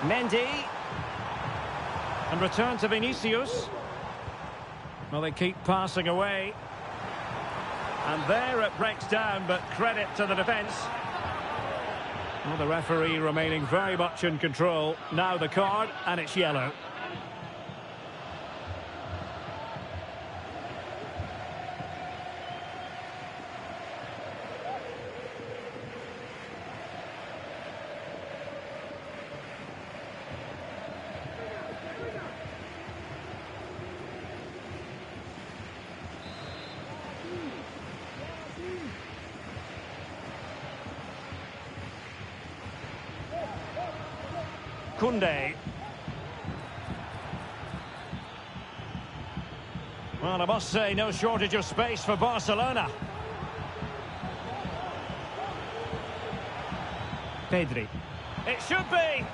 Mendy. And return to Vinicius. Well, they keep passing away. And there it breaks down, but credit to the defence. Well, the referee remaining very much in control. Now the card, and it's yellow. Koundé. Well, I must say, no shortage of space for Barcelona. Pedri. It should be!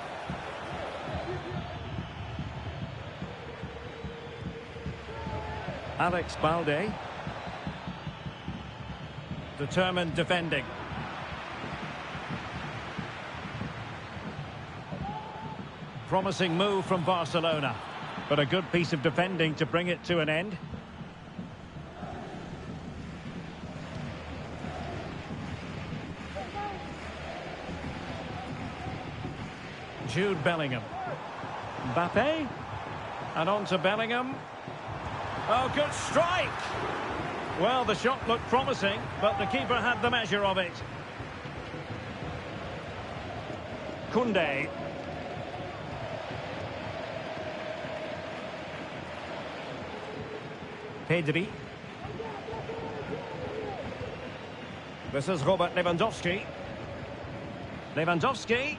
Alex Balde. Determined defending. Promising move from Barcelona, but a good piece of defending to bring it to an end. Jude Bellingham. Mbappe. And on to Bellingham. Oh, good strike! Well, the shot looked promising, but the keeper had the measure of it. Koundé. Pedri. This is Robert Lewandowski. Lewandowski.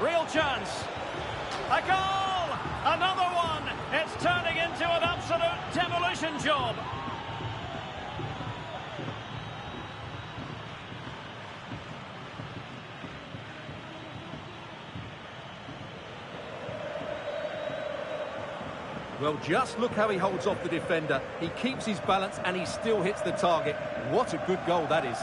Real chance. A goal! Another one! It's turning into an absolute demolition job. Well, just look how he holds off the defender. He keeps his balance and he still hits the target. What a good goal that is.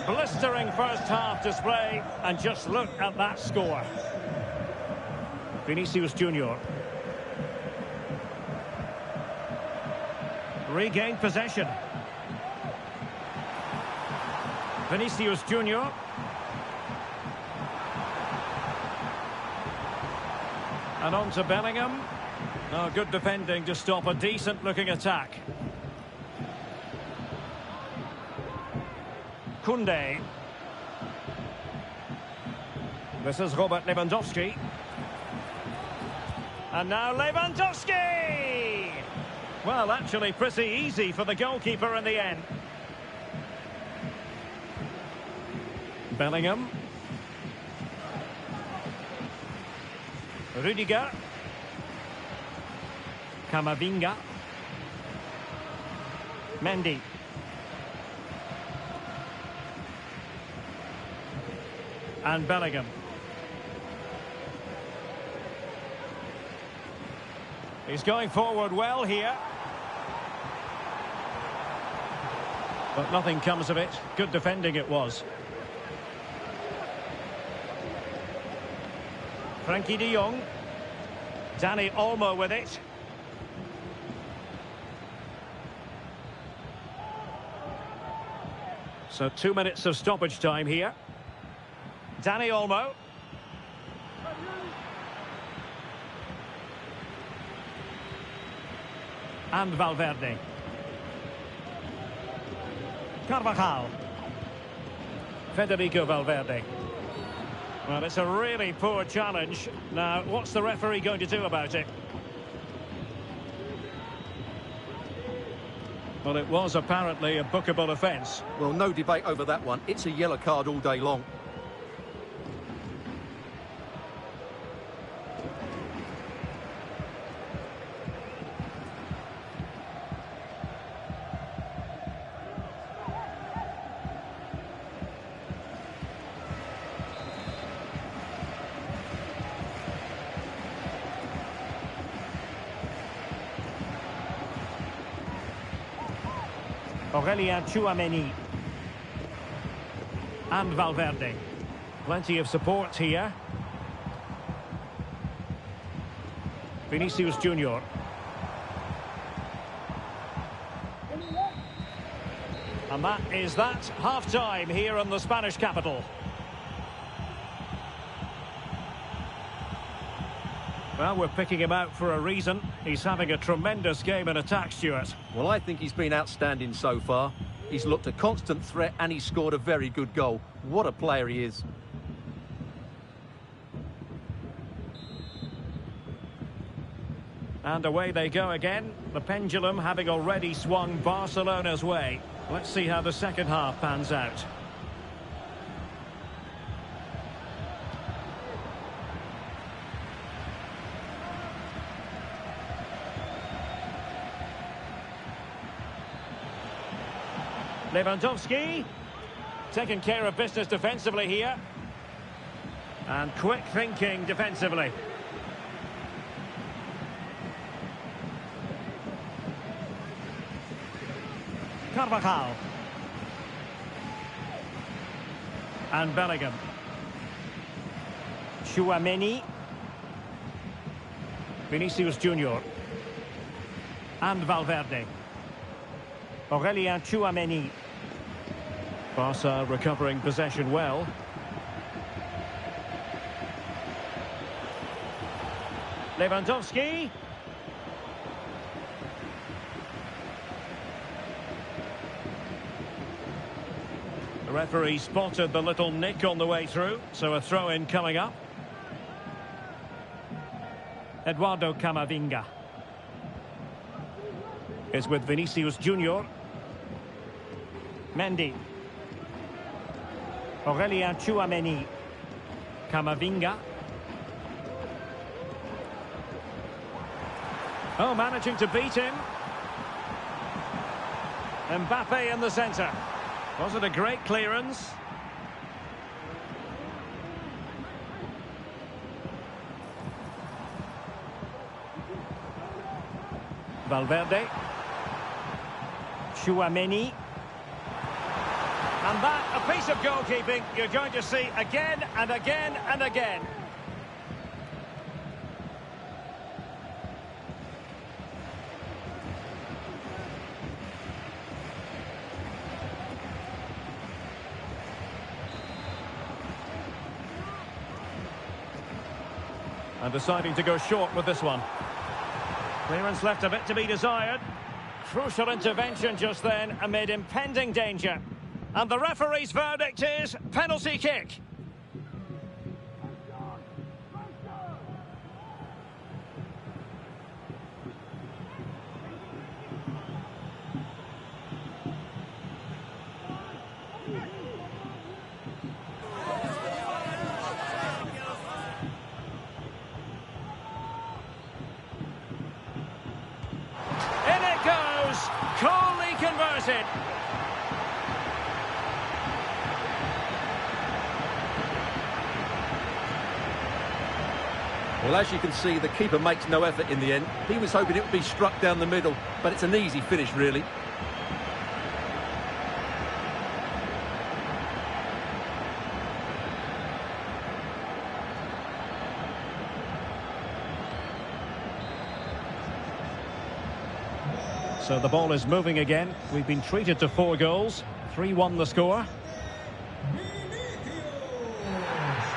Blistering first half display, and just look at that score. Vinicius Junior. Regained possession. Vinicius Junior. And on to Bellingham. Oh, good defending to stop a decent-looking attack. Koundé. This is Robert Lewandowski. And now Lewandowski! Well, actually pretty easy for the goalkeeper in the end. Bellingham. Rudiger. Camavinga. Mendy. And Bellingham. He's going forward well here. But nothing comes of it. Good defending it was. Frankie de Jong. Dani Olmo with it. So 2 minutes of stoppage time here. Dani Olmo. And Valverde. Carvajal. Federico Valverde. Well, it's a really poor challenge. Now, what's the referee going to do about it? Well, it was apparently a bookable offence. Well, no debate over that one. It's a yellow card all day long. Aurelien Tchouameni. And Valverde. Plenty of support here. Vinicius Junior. And that is that. Half-time here in the Spanish capital. Well, we're picking him out for a reason. He's having a tremendous game in attack, Stuart. Well, I think he's been outstanding so far. He's looked a constant threat and he's scored a very good goal. What a player he is. And away they go again. The pendulum having already swung Barcelona's way. Let's see how the second half pans out. Lewandowski, taking care of business defensively here. And quick thinking defensively. Carvajal. And Bellingham. Tchouameni. Vinicius Junior. And Valverde. Aurelien Tchouameni. Barca recovering possession well. Lewandowski. The referee spotted the little nick on the way through, so a throw-in coming up. Eduardo Camavinga is with Vinicius Junior. Mendy. Aurelien Tchouameni. Camavinga. Oh, managing to beat him. Mbappe in the centre. Was it a great clearance? Valverde. Tchouameni. And that, a piece of goalkeeping you're going to see again and again and again. And deciding to go short with this one. Clearance left a bit to be desired. Crucial intervention just then amid impending danger. And the referee's verdict is penalty kick. In it goes, coolly converted. Well, as you can see, the keeper makes no effort in the end. He was hoping it would be struck down the middle, but it's an easy finish, really. So the ball is moving again. We've been treated to 4 goals. 3-1 the score.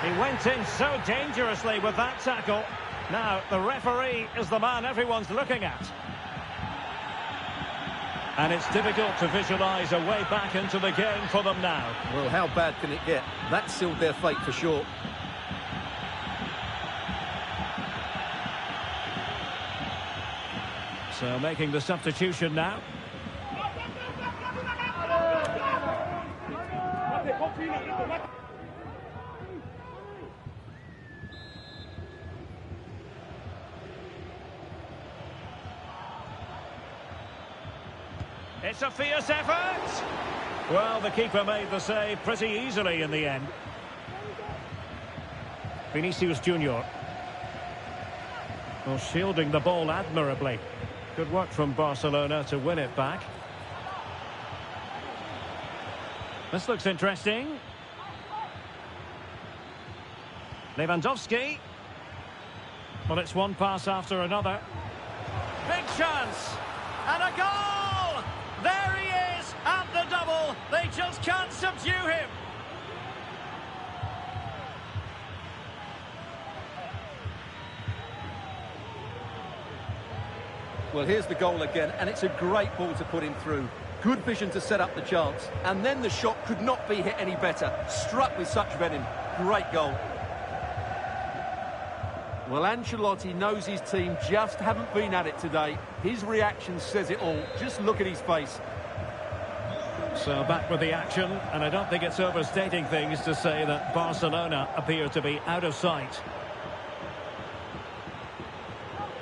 He went in so dangerously with that tackle. Now, the referee is the man everyone's looking at. And it's difficult to visualise a way back into the game for them now. Well, how bad can it get? That sealed their fate for sure. So making the substitution now. It's a fierce effort. Well, the keeper made the save pretty easily in the end. Vinicius Junior. Well, shielding the ball admirably. Good work from Barcelona to win it back. This looks interesting. Lewandowski. Well, it's one pass after another. Big chance. And a goal! There he is at the double. They just can't subdue him. Well, here's the goal again, and it's a great ball to put him through. Good vision to set up the chance. And then the shot could not be hit any better. Struck with such venom. Great goal. Well, Ancelotti knows his team just haven't been at it today. His reaction says it all. Just look at his face. So back with the action, and I don't think it's overstating things to say that Barcelona appear to be out of sight.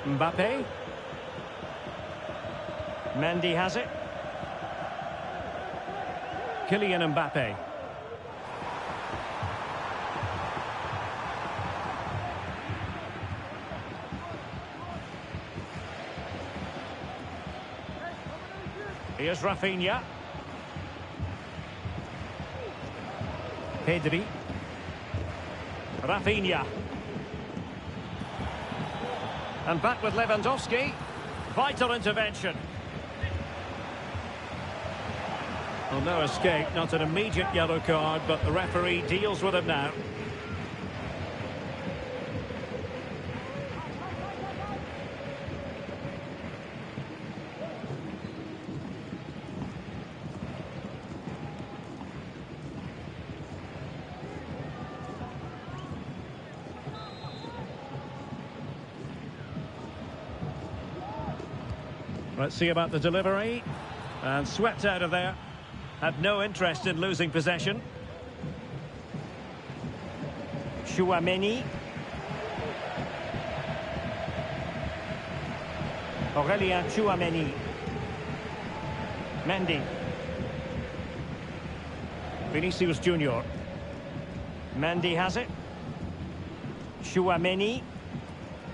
Mbappe. Mendy has it. Kylian Mbappe. Here's Rafinha. Pedri. Rafinha. And back with Lewandowski. Vital intervention. Well, no escape, not an immediate yellow card, but the referee deals with it now. Let's see about the delivery. And swept out of there. Had no interest in losing possession. Chouameni. Aurélien Chouameni. Mendy. Vinicius Junior. Mendy has it. Chouameni.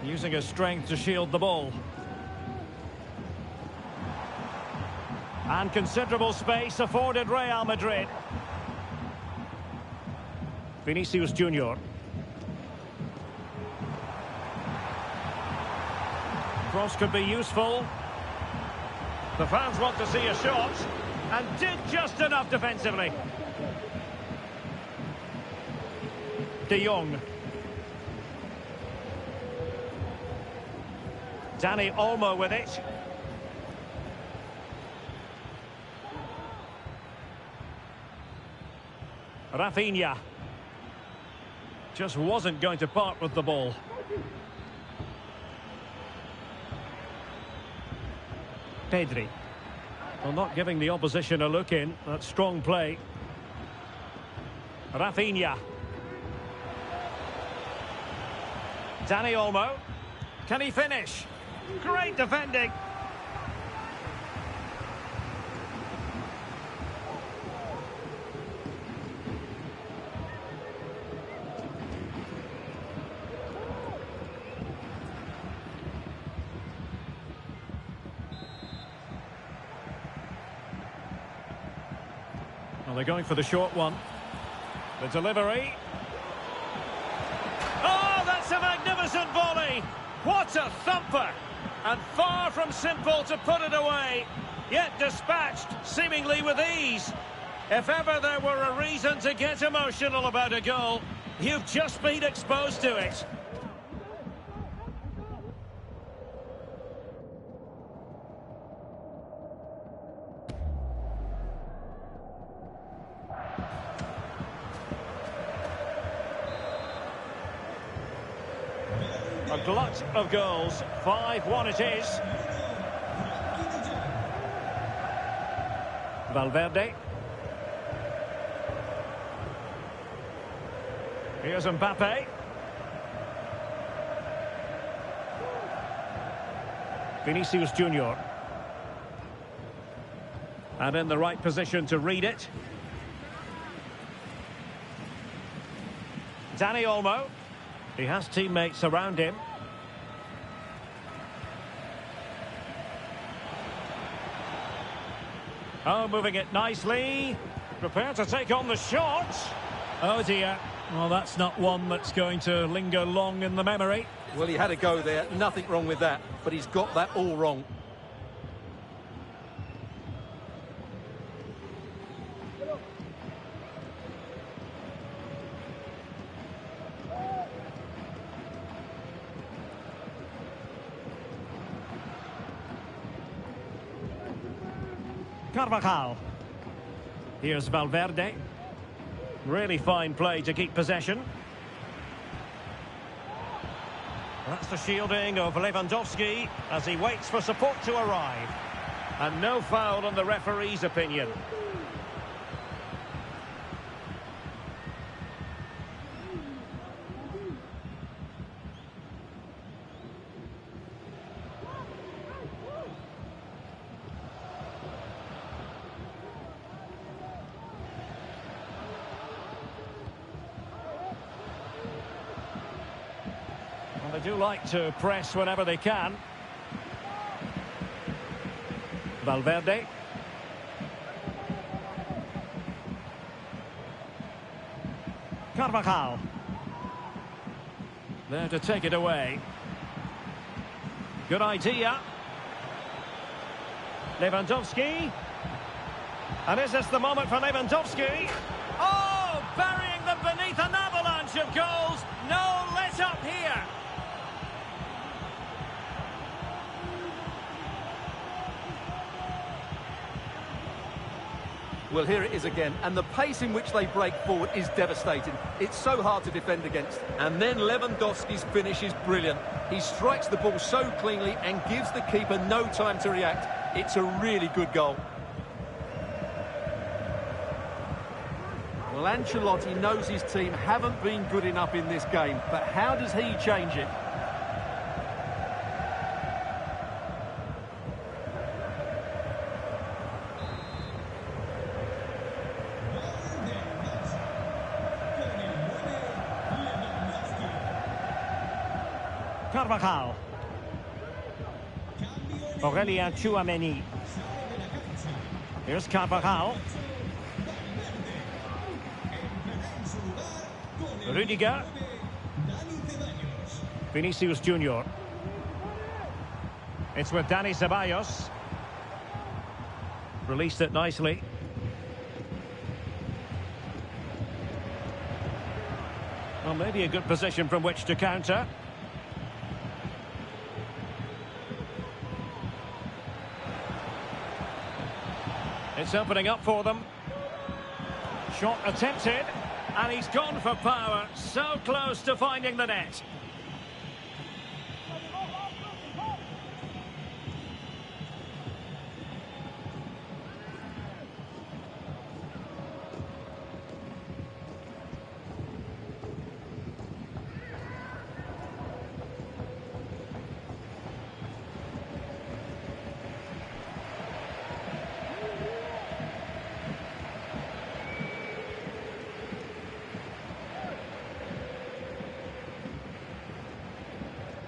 Using his strength to shield the ball. And considerable space afforded Real Madrid. Vinicius Junior. Cross could be useful. The fans want to see a shot. And did just enough defensively. De Jong. Dani Olmo with it. Rafinha. Just wasn't going to part with the ball. Pedri. Well, not giving the opposition a look in. That's strong play. Rafinha. Dani Olmo. Can he finish? Great defending. Well, they're going for the short one. The delivery. Oh, that's a magnificent volley. What a thumper. And far from simple to put it away. Yet dispatched, seemingly with ease. If ever there were a reason to get emotional about a goal, you've just been exposed to it. glut of goals. 5-1 it is. Valverde. Here's Mbappe. Vinicius Junior. And in the right position to read it. Dani Olmo. He has teammates around him. Oh, moving it nicely. Prepared to take on the shot. Oh dear. Well, that's not one that's going to linger long in the memory. Well, he had a go there. Nothing wrong with that. But he's got that all wrong. Carvajal. Here's Valverde. Really fine play to keep possession. That's the shielding of Lewandowski as he waits for support to arrive. And no foul on the referee's opinion. They do like to press whenever they can. Valverde. Carvajal. There to take it away. Good idea. Lewandowski. And is this the moment for Lewandowski? Oh, burying them beneath an avalanche of goals. No let up here. Well, here it is again, and the pace in which they break forward is devastating. It's so hard to defend against. And then Lewandowski's finish is brilliant. He strikes the ball so cleanly and gives the keeper no time to react. It's a really good goal. Well, Ancelotti knows his team haven't been good enough in this game, but how does he change it? Carvajal. Aurelien Tchouameni. Here's Carvajal. Rudiger. Vinicius Junior. It's with Dani Ceballos. Released it nicely. Well, maybe a good position from which to counter. It's opening up for them. Shot attempted, and he's gone for power. So close to finding the net.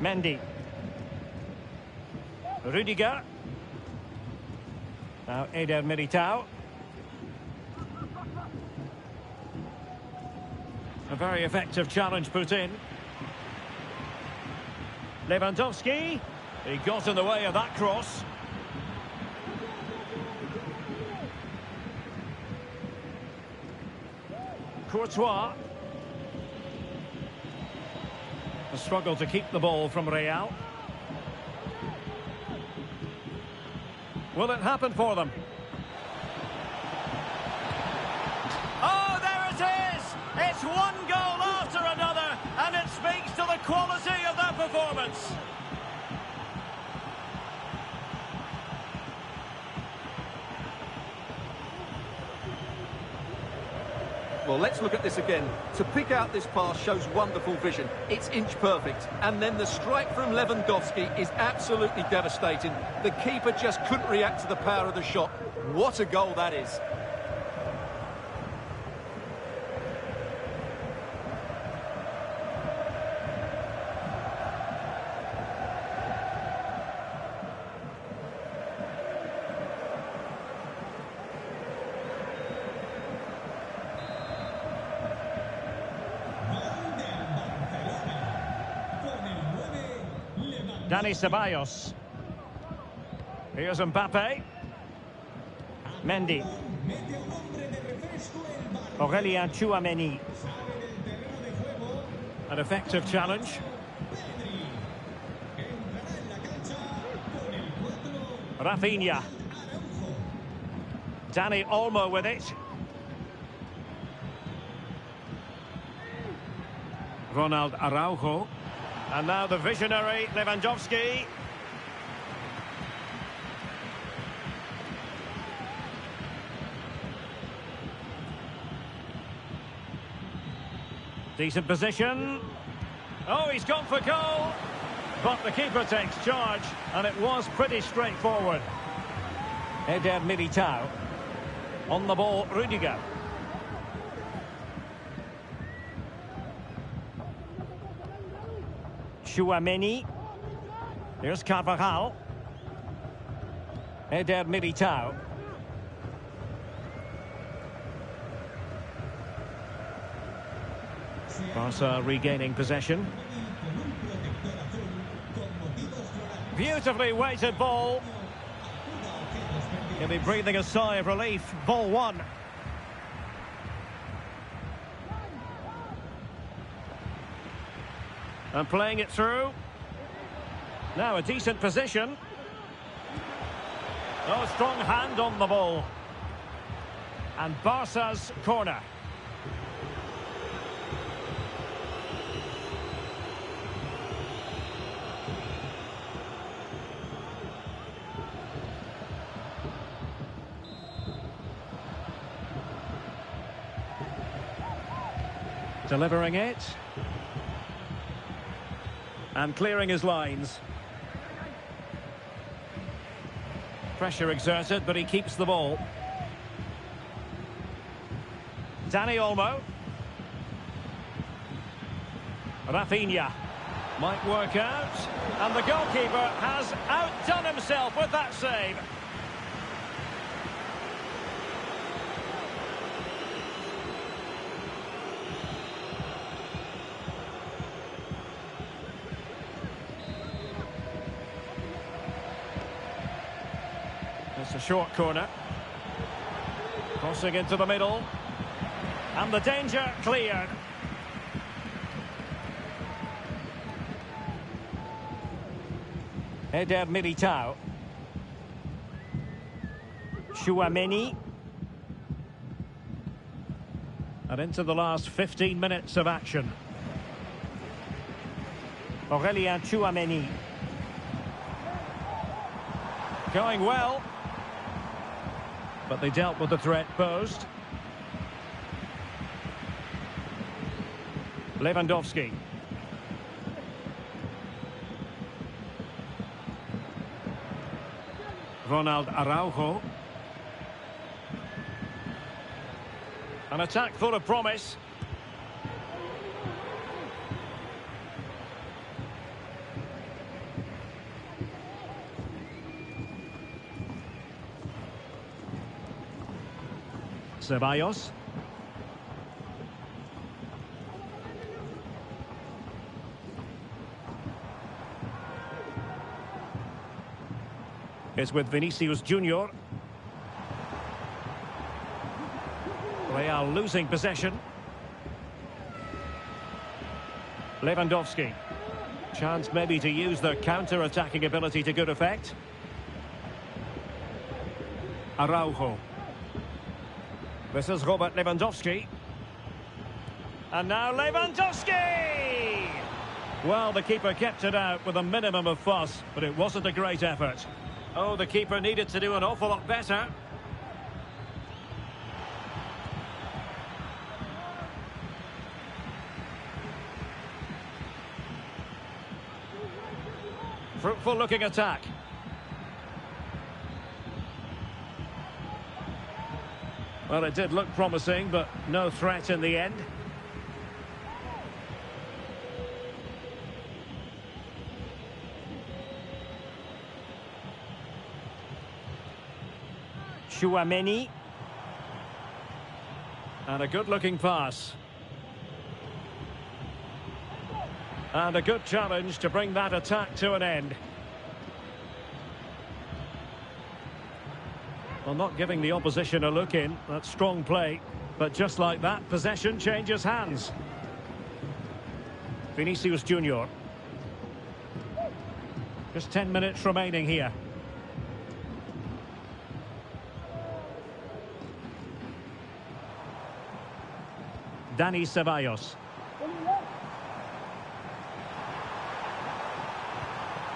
Mendy. Rudiger. Now Eder Militao. A very effective challenge put in. Lewandowski. He got in the way of that cross. Courtois. A struggle to keep the ball from Real. Will it happen for them? Oh, there it is! It's one goal after another, and it speaks to the quality of that performance. Well, let's look at this again. To pick out this pass shows wonderful vision. It's inch perfect. And then the strike from Lewandowski is absolutely devastating. The keeper just couldn't react to the power of the shot. What a goal that is. Dani Ceballos. Here's Mbappe. Mendy. Aurelien Tchouameni. An effective challenge. Rafinha. Dani Olmo with it. Ronald Araujo. And now the visionary Lewandowski. Decent position. Oh, he's gone for goal. But the keeper takes charge, and it was pretty straightforward. Eder Militao. On the ball, Rudiger. Tchouameni. Here's Carvajal. Eder Militao. Barca regaining possession. Beautifully weighted ball. He'll be breathing a sigh of relief. Ball one. And playing it through. Now a decent position. Oh, strong hand on the ball. And Barca's corner. Delivering it. And clearing his lines. Pressure exerted, but he keeps the ball. Dani Olmo. Rafinha. Might work out. And the goalkeeper has outdone himself with that save. It's a short corner. Crossing into the middle. And the danger cleared. Eder Militao. Tchouameni. And into the last 15 minutes of action. Aurelien Tchouameni. Going well. But they dealt with the threat posed. Lewandowski. Ronald Araujo. An attack full of promise. Ceballos. It's with Vinicius Junior. Real losing possession. Lewandowski. Chance maybe to use their counter-attacking ability to good effect. Araujo. This is Robert Lewandowski. And now Lewandowski! Well, the keeper kept it out with a minimum of fuss, but it wasn't a great effort. Oh, the keeper needed to do an awful lot better. Fruitful looking attack. Well, it did look promising, but no threat in the end. Tchouaméni. And a good-looking pass. And a good challenge to bring that attack to an end. Well, not giving the opposition a look in. That's strong play. But just like that, possession changes hands. Vinicius Junior. Just 10 minutes remaining here. Dani Ceballos.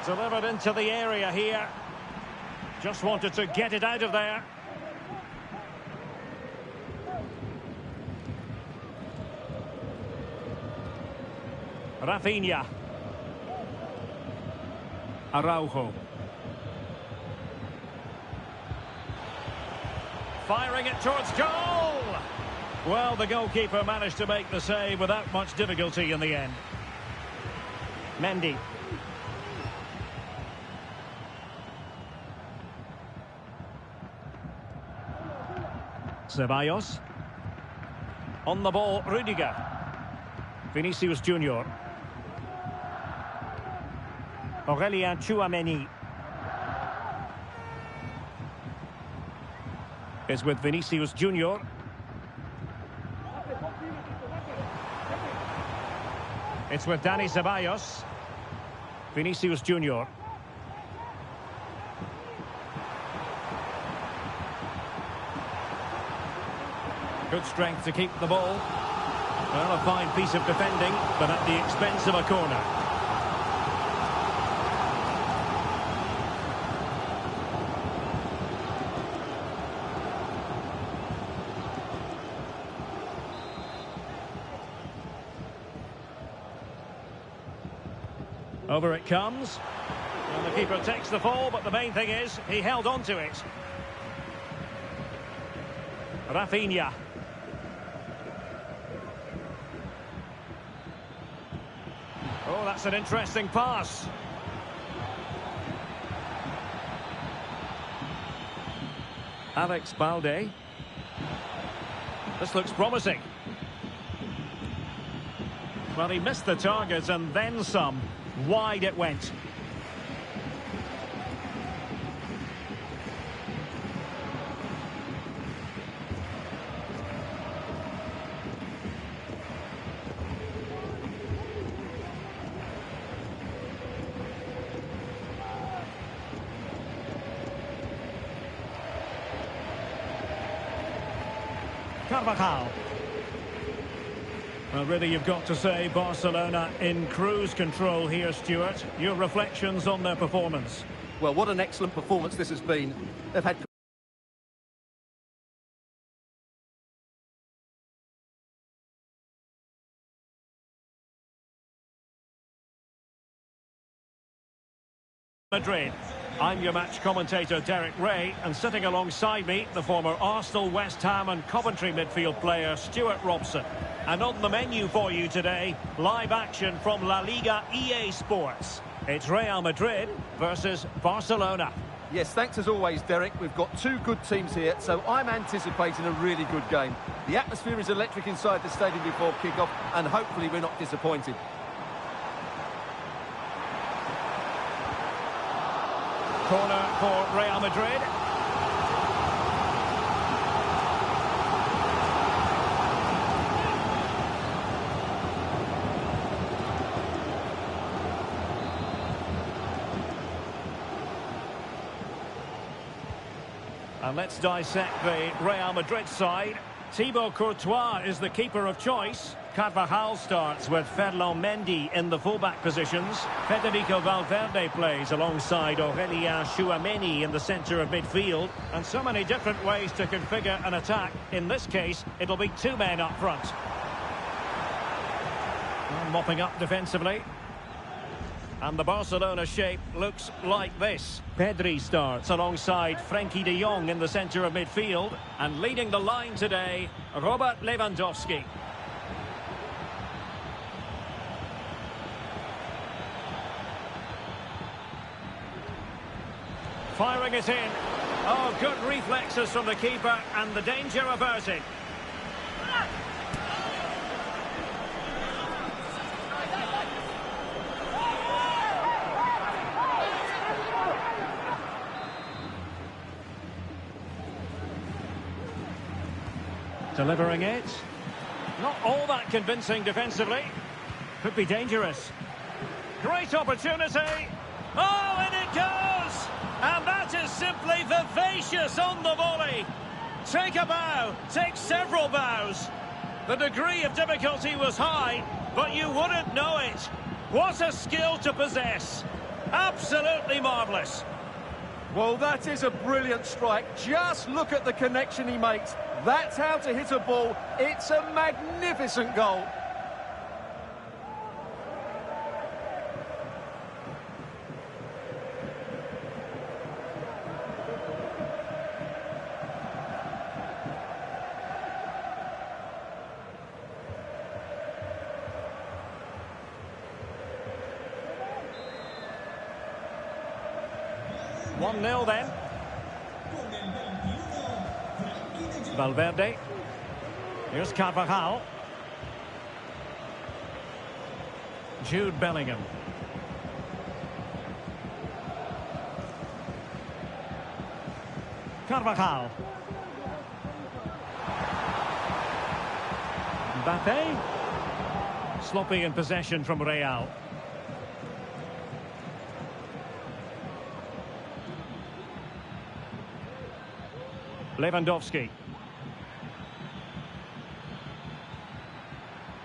Delivered into the area here. Just wanted to get it out of there. Rafinha. Araujo. Firing it towards goal! Well, the goalkeeper managed to make the save without much difficulty in the end. Mendy. Ceballos. On the ball, Rudiger. Vinicius Junior. Aurélien Tchouaméni. Is with Vinicius Junior. It's with Dani Ceballos. Vinicius Junior. Good strength to keep the ball. Well, a fine piece of defending, but at the expense of a corner. Over it comes. And the keeper takes the fall, but the main thing is he held on to it. Rafinha. Oh, that's an interesting pass. Alex Balde. This looks promising. Well, he missed the target and then some. Wide it went. Carvajal. Well, really, you've got to say Barcelona in cruise control here, Stuart. Your reflections on their performance? Well, what an excellent performance this has been. They've had Madrid. I'm your match commentator, Derek Ray, and sitting alongside me, the former Arsenal, West Ham and Coventry midfield player, Stuart Robson. And on the menu for you today, live action from La Liga EA Sports. It's Real Madrid versus Barcelona. Yes, thanks as always, Derek. We've got two good teams here, so I'm anticipating a really good game. The atmosphere is electric inside the stadium before kick-off, and hopefully we're not disappointed. Corner for Real Madrid. And let's dissect the Real Madrid side. Thibaut Courtois is the keeper of choice. Carvajal starts with Ferland Mendy in the fullback positions. Federico Valverde plays alongside Aurélien Tchouaméni in the centre of midfield. And so many different ways to configure an attack. In this case, it'll be two men up front. And mopping up defensively. And the Barcelona shape looks like this. Pedri starts alongside Frenkie de Jong in the centre of midfield. And leading the line today, Robert Lewandowski. Firing it in. Oh, good reflexes from the keeper and the danger averted. Delivering it. Not all that convincing defensively. Could be dangerous. Great opportunity. Oh, and it goes! And that is simply vivacious on the volley. Take a bow, take several bows. The degree of difficulty was high, but you wouldn't know it. What a skill to possess. Absolutely marvellous. Well, that is a brilliant strike. Just look at the connection he makes. That's how to hit a ball. It's a magnificent goal. One 0 then. Valverde. Here's Carvajal. Jude Bellingham. Carvajal. Mbappe. Sloppy in possession from Real. Lewandowski.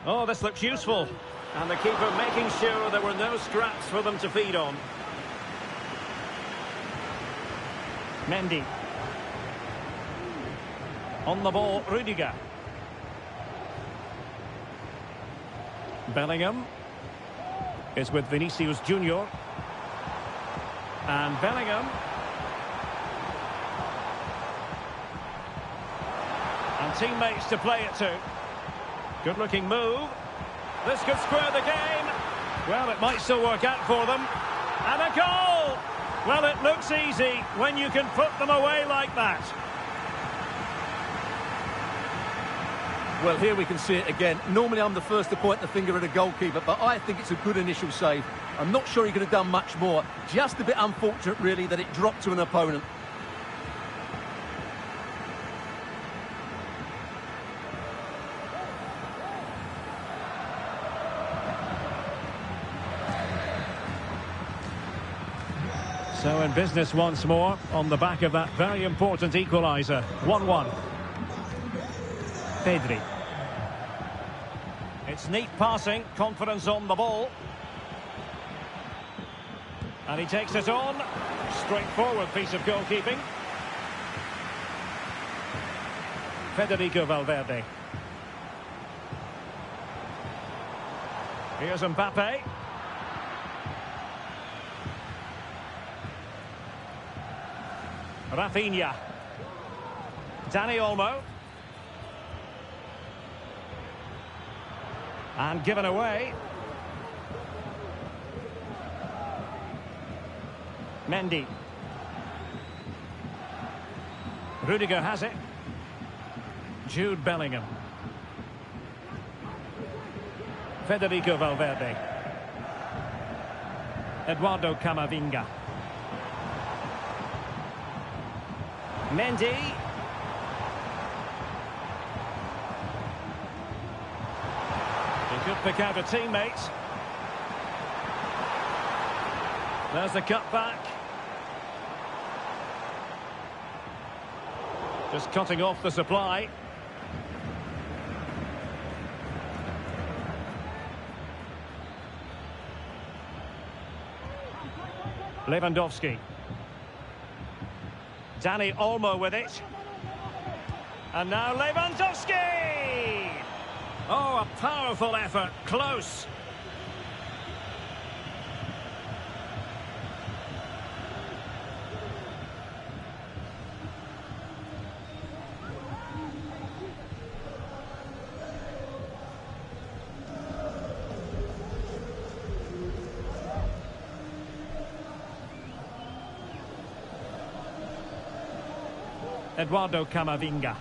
Oh, this looks useful. And the keeper making sure there were no scraps for them to feed on. Mendy. On the ball, Rudiger. Bellingham is with Vinicius Junior. And Bellingham. And teammates to play it to. Good-looking move. This could square the game. Well, it might still work out for them. And a goal! Well, it looks easy when you can put them away like that. Well, here we can see it again. Normally I'm the first to point the finger at a goalkeeper, but I think it's a good initial save. I'm not sure he could have done much more. Just a bit unfortunate, really, that it dropped to an opponent. So in business once more on the back of that very important equaliser. 1-1. Pedri. It's neat passing, confidence on the ball. And he takes it on. Straightforward piece of goalkeeping. Federico Valverde. Here's Mbappe. Rafinha. Dani Olmo. And given away. Mendy. Rudiger has it. Jude Bellingham. Federico Valverde. Eduardo Camavinga. Mendy. He could pick out a teammate. There's the cut back. Just cutting off the supply. Lewandowski. Dani Olmo with it. And now Lewandowski! Oh, a powerful effort. Close. Eduardo Camavinga.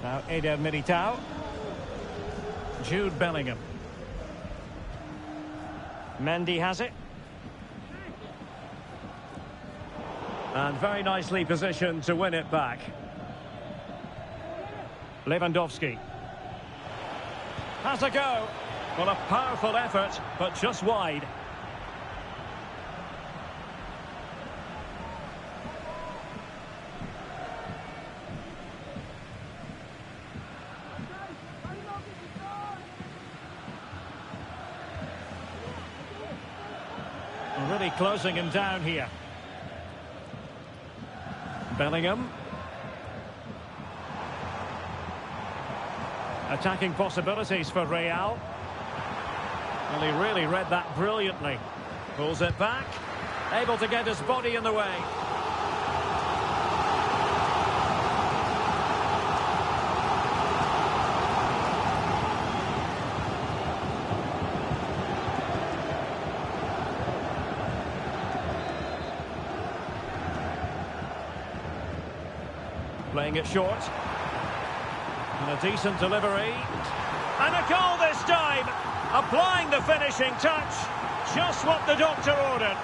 Now Eder Militao. Jude Bellingham. Mendy has it. And very nicely positioned to win it back. Lewandowski. Has a go. Well, a powerful effort, but just wide. Really closing him down here. Bellingham. Attacking possibilities for Real. Well, he really read that brilliantly. Pulls it back. Able to get his body in the way. Playing it short. And a decent delivery. And a goal this time! Applying the finishing touch. Just what the doctor ordered.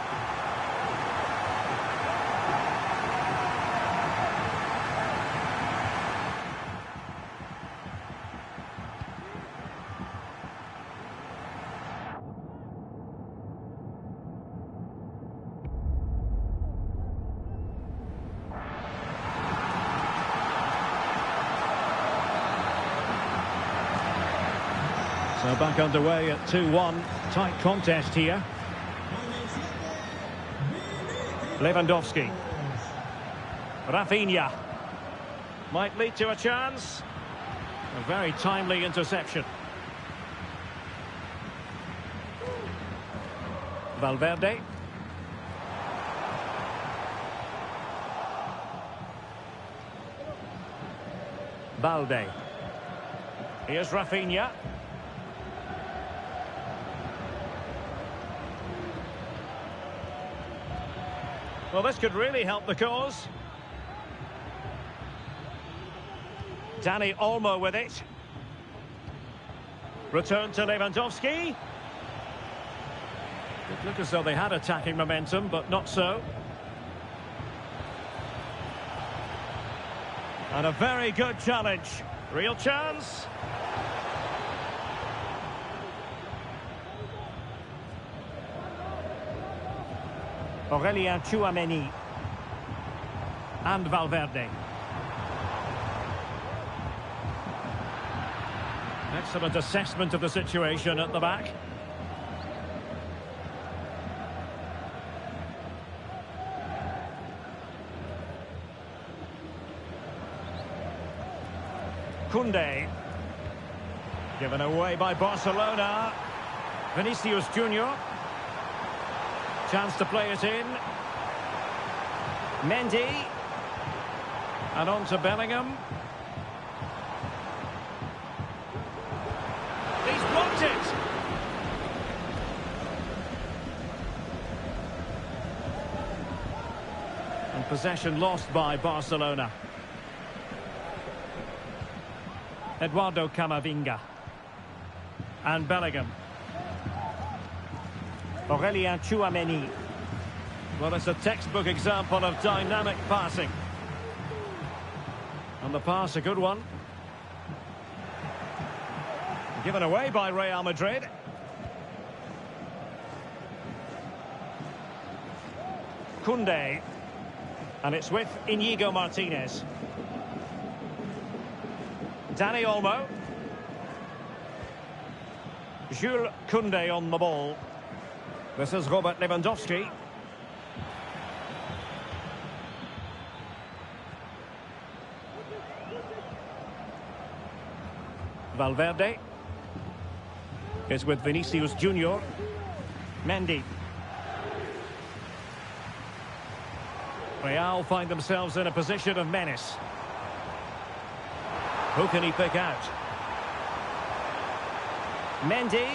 So back underway at 2-1. Tight contest here. Lewandowski. Rafinha. Might lead to a chance. A very timely interception. Valverde. Balde. Here's Rafinha. Well, this could really help the cause. Dani Olmo with it. Return to Lewandowski. It looked as though they had attacking momentum, but not so. And a very good challenge. Real chance. Aurelien Tchouameni and Valverde. Excellent assessment of the situation at the back. Koundé. Given away by Barcelona. Vinicius Junior. Chance to play it in. Mendy. And on to Bellingham. He's blocked it. And possession lost by Barcelona. Eduardo Camavinga. And Bellingham. Aurelien Tchouameni. Well, it's a textbook example of dynamic passing. And the pass, a good one. Given away by Real Madrid. Koundé. And it's with Íñigo Martínez. Dani Olmo. Jules Koundé on the ball. This is Robert Lewandowski. Valverde. Is with Vinicius Junior. Mendy. Real find themselves in a position of menace. Who can he pick out? Mendy.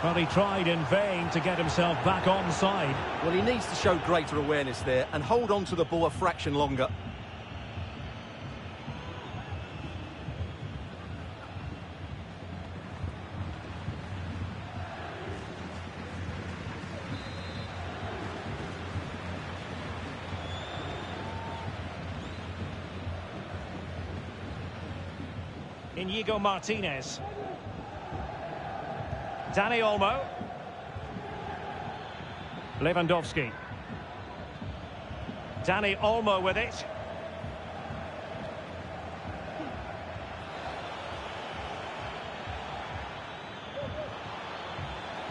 Well, he tried in vain to get himself back on side. Well, he needs to show greater awareness there and hold on to the ball a fraction longer. Inigo Martinez. Dani Olmo. Lewandowski. Dani Olmo with it.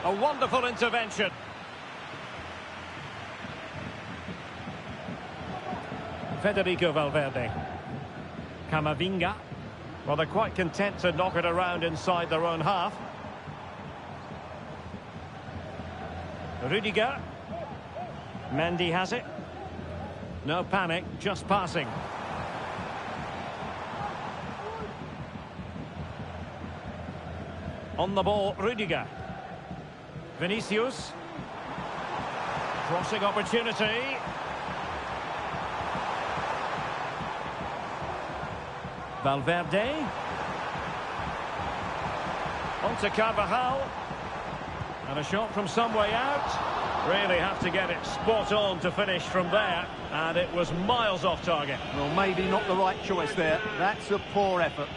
A wonderful intervention. Federico Valverde. Camavinga. Well, they're quite content to knock it around inside their own half. Rudiger. Mendy has it. No panic, just passing. On the ball, Rudiger. Vinicius. Crossing opportunity. Valverde. On to Carvajal. And a shot from some way out. Really have to get it spot on to finish from there. And it was miles off target. Well, maybe not the right choice there. That's a poor effort.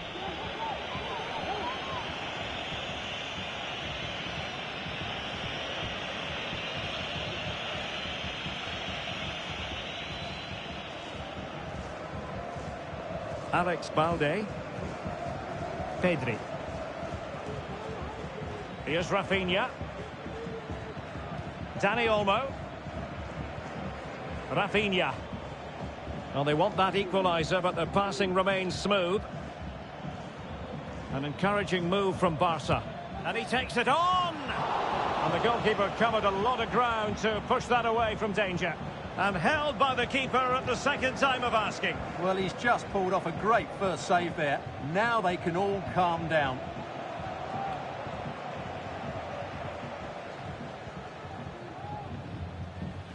Alex Balde. Pedri. Here's Rafinha. Dani Olmo. Rafinha. Well, they want that equaliser, but the passing remains smooth. An encouraging move from Barca. And he takes it on! And the goalkeeper covered a lot of ground to push that away from danger. And held by the keeper at the second time of asking. Well, he's just pulled off a great first save there. Now they can all calm down.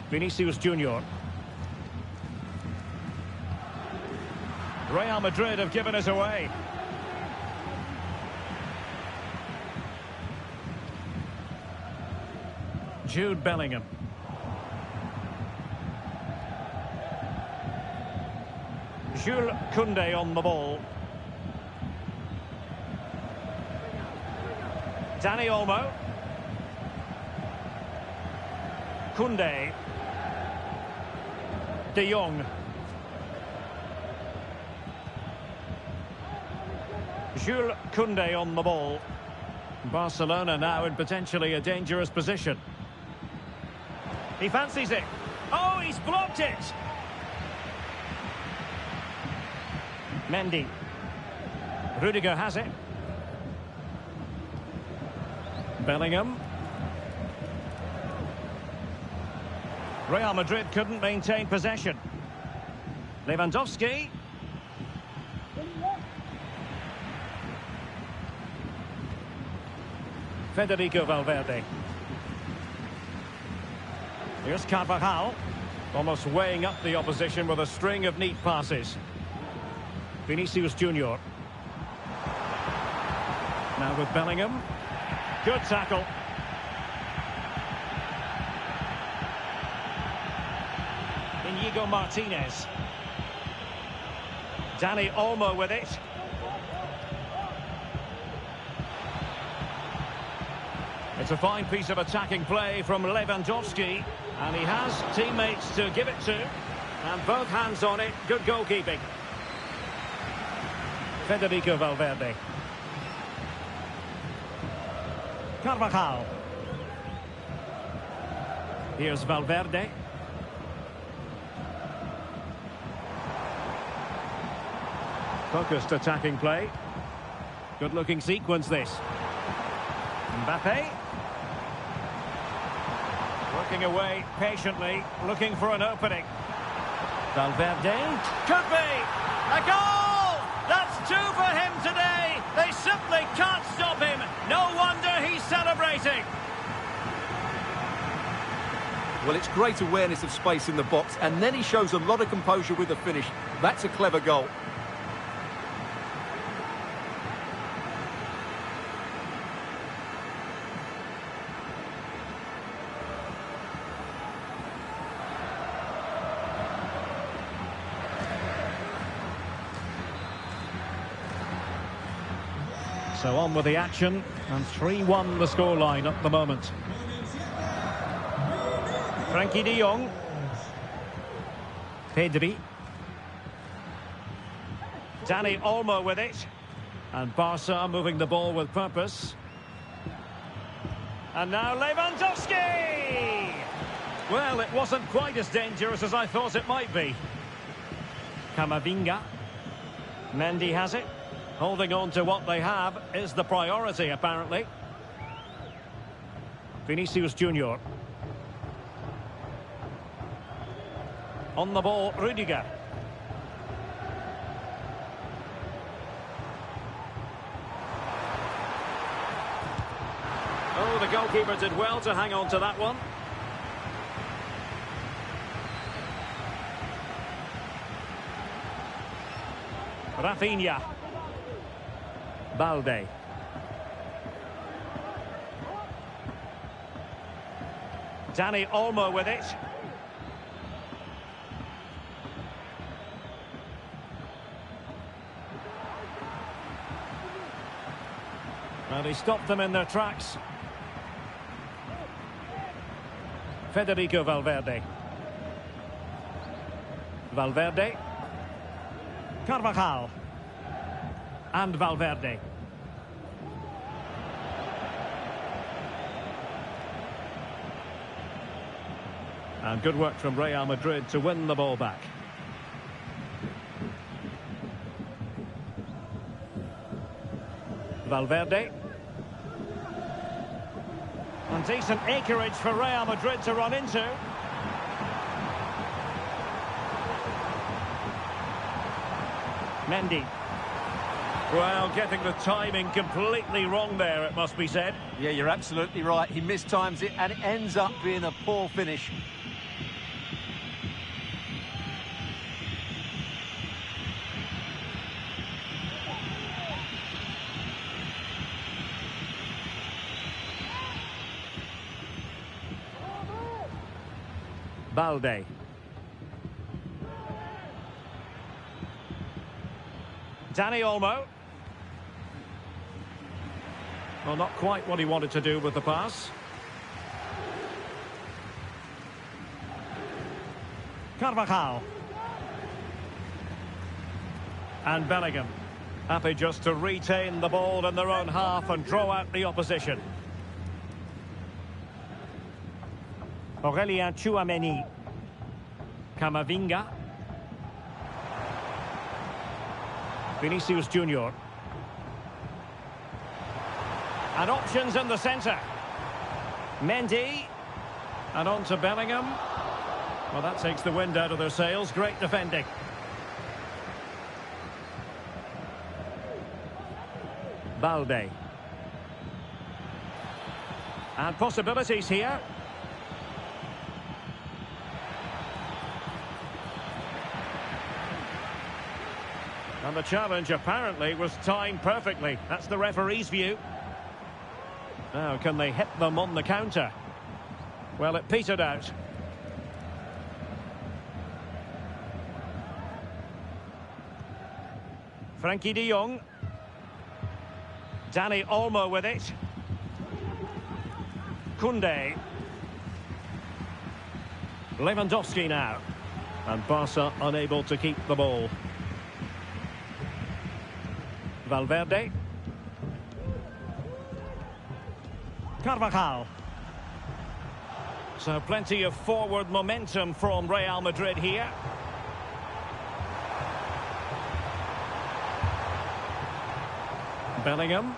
Vinicius Junior. Real Madrid have given us away. Jude Bellingham. Jules Koundé on the ball. Dani Olmo. Koundé. De Jong. Jules Koundé on the ball. Barcelona now in potentially a dangerous position. He fancies it. Oh, he's blocked it. Mendy. Rudiger has it. Bellingham. Real Madrid couldn't maintain possession. Lewandowski. Federico Valverde. Here's Carvajal. Almost weighing up the opposition with a string of neat passes. Vinicius Junior. Now with Bellingham. Good tackle. Inigo Martinez. Dani Olmo with it. It's a fine piece of attacking play from Lewandowski. And he has teammates to give it to. And both hands on it. Good goalkeeping. Federico Valverde. Carvajal. Here's Valverde. Focused attacking play. Good looking sequence this. Mbappe. Working away patiently, looking for an opening. Valverde. Could be! A goal! That's two for him today. They simply can't stop him. No wonder he's celebrating. Well, it's great awareness of space in the box, and then he shows a lot of composure with the finish. That's a clever goal. So on with the action, and 3-1 the scoreline at the moment. Frankie de Jong. Pedri. Dani Olmo with it. And Barca moving the ball with purpose. And now Lewandowski! Well, it wasn't quite as dangerous as I thought it might be. Camavinga. Mendy has it. Holding on to what they have is the priority, apparently. Vinicius Junior. On the ball, Rudiger. Oh, the goalkeeper did well to hang on to that one. Rafinha. Balde. Dani Olmo with it. Well, he stopped them in their tracks. Federico Valverde. Valverde. Carvajal. And Valverde. And good work from Real Madrid to win the ball back. Valverde. And decent acreage for Real Madrid to run into. Mendy. Well, getting the timing completely wrong there, it must be said. Yeah, you're absolutely right. He mistimes it, and it ends up being a poor finish. Balde. Dani Olmo. Well, not quite what he wanted to do with the pass. Carvajal. And Bellingham. Happy just to retain the ball in their own half and draw out the opposition. Aurelien Tchouameni. Camavinga. Vinicius Junior. And options in the centre. Mendy. And on to Bellingham. Well, that takes the wind out of their sails. Great defending. Balde. And possibilities here. And the challenge apparently was timed perfectly. That's the referee's view. Now, can they hit them on the counter? Well, it petered out. Frankie de Jong. Dani Olmo with it. Koundé. Lewandowski now. And Barca unable to keep the ball. Valverde. Carvajal. So plenty of forward momentum from Real Madrid here. Bellingham.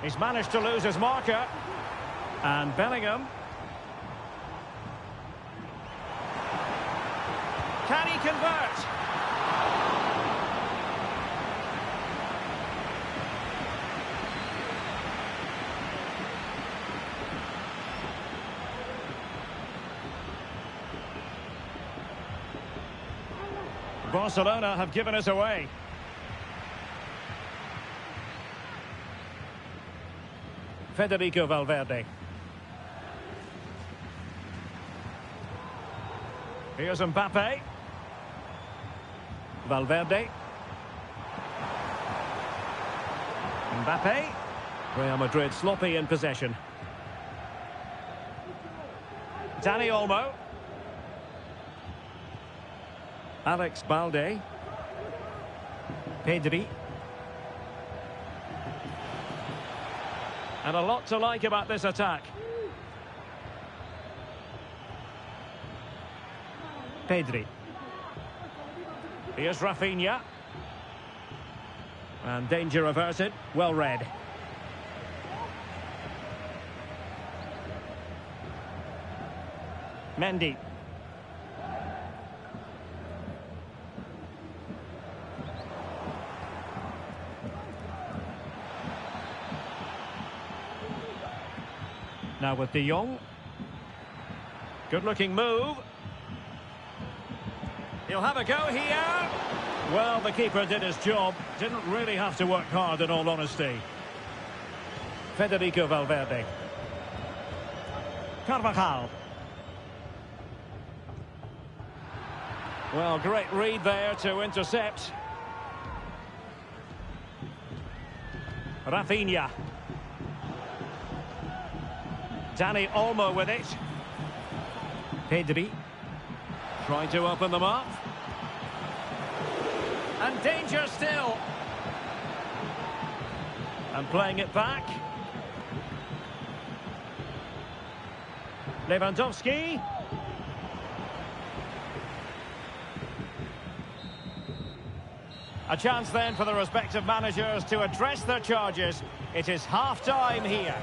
He's managed to lose his marker. And Bellingham. Can he convert? Barcelona have given us away. Federico Valverde. Here's Mbappe. Valverde. Mbappe. Real Madrid sloppy in possession. Dani Olmo. Alex Balde. Pedri. And a lot to like about this attack. Pedri. Here's Rafinha. And danger averted. Well read. Mendy. Now with De Jong. Good looking move. He'll have a go here. Well, the keeper did his job. Didn't really have to work hard, in all honesty. Federico Valverde. Carvajal. Well, great read there to intercept. Rafinha. Dani Olmo with it. Pedri. Trying to open them up. And danger still. And playing it back. Lewandowski. A chance then for the respective managers to address their charges. It is half-time here.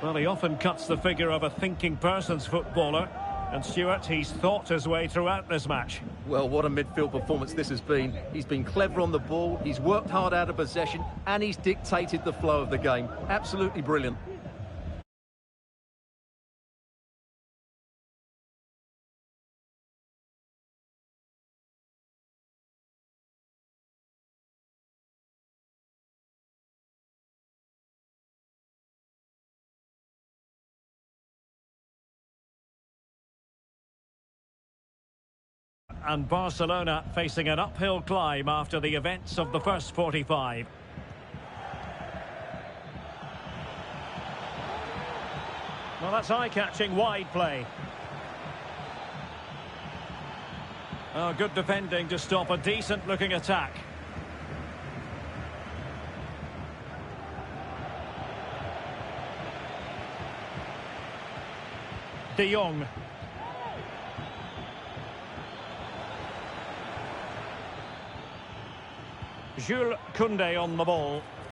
Well, he often cuts the figure of a thinking person's footballer. And Stuart, he's thought his way throughout this match. Well, what a midfield performance this has been. He's been clever on the ball, he's worked hard out of possession, and he's dictated the flow of the game. Absolutely brilliant. And Barcelona facing an uphill climb after the events of the first 45. Well, that's eye-catching wide play. Oh, good defending to stop a decent-looking attack. De Jong. Jules Koundé on the ball.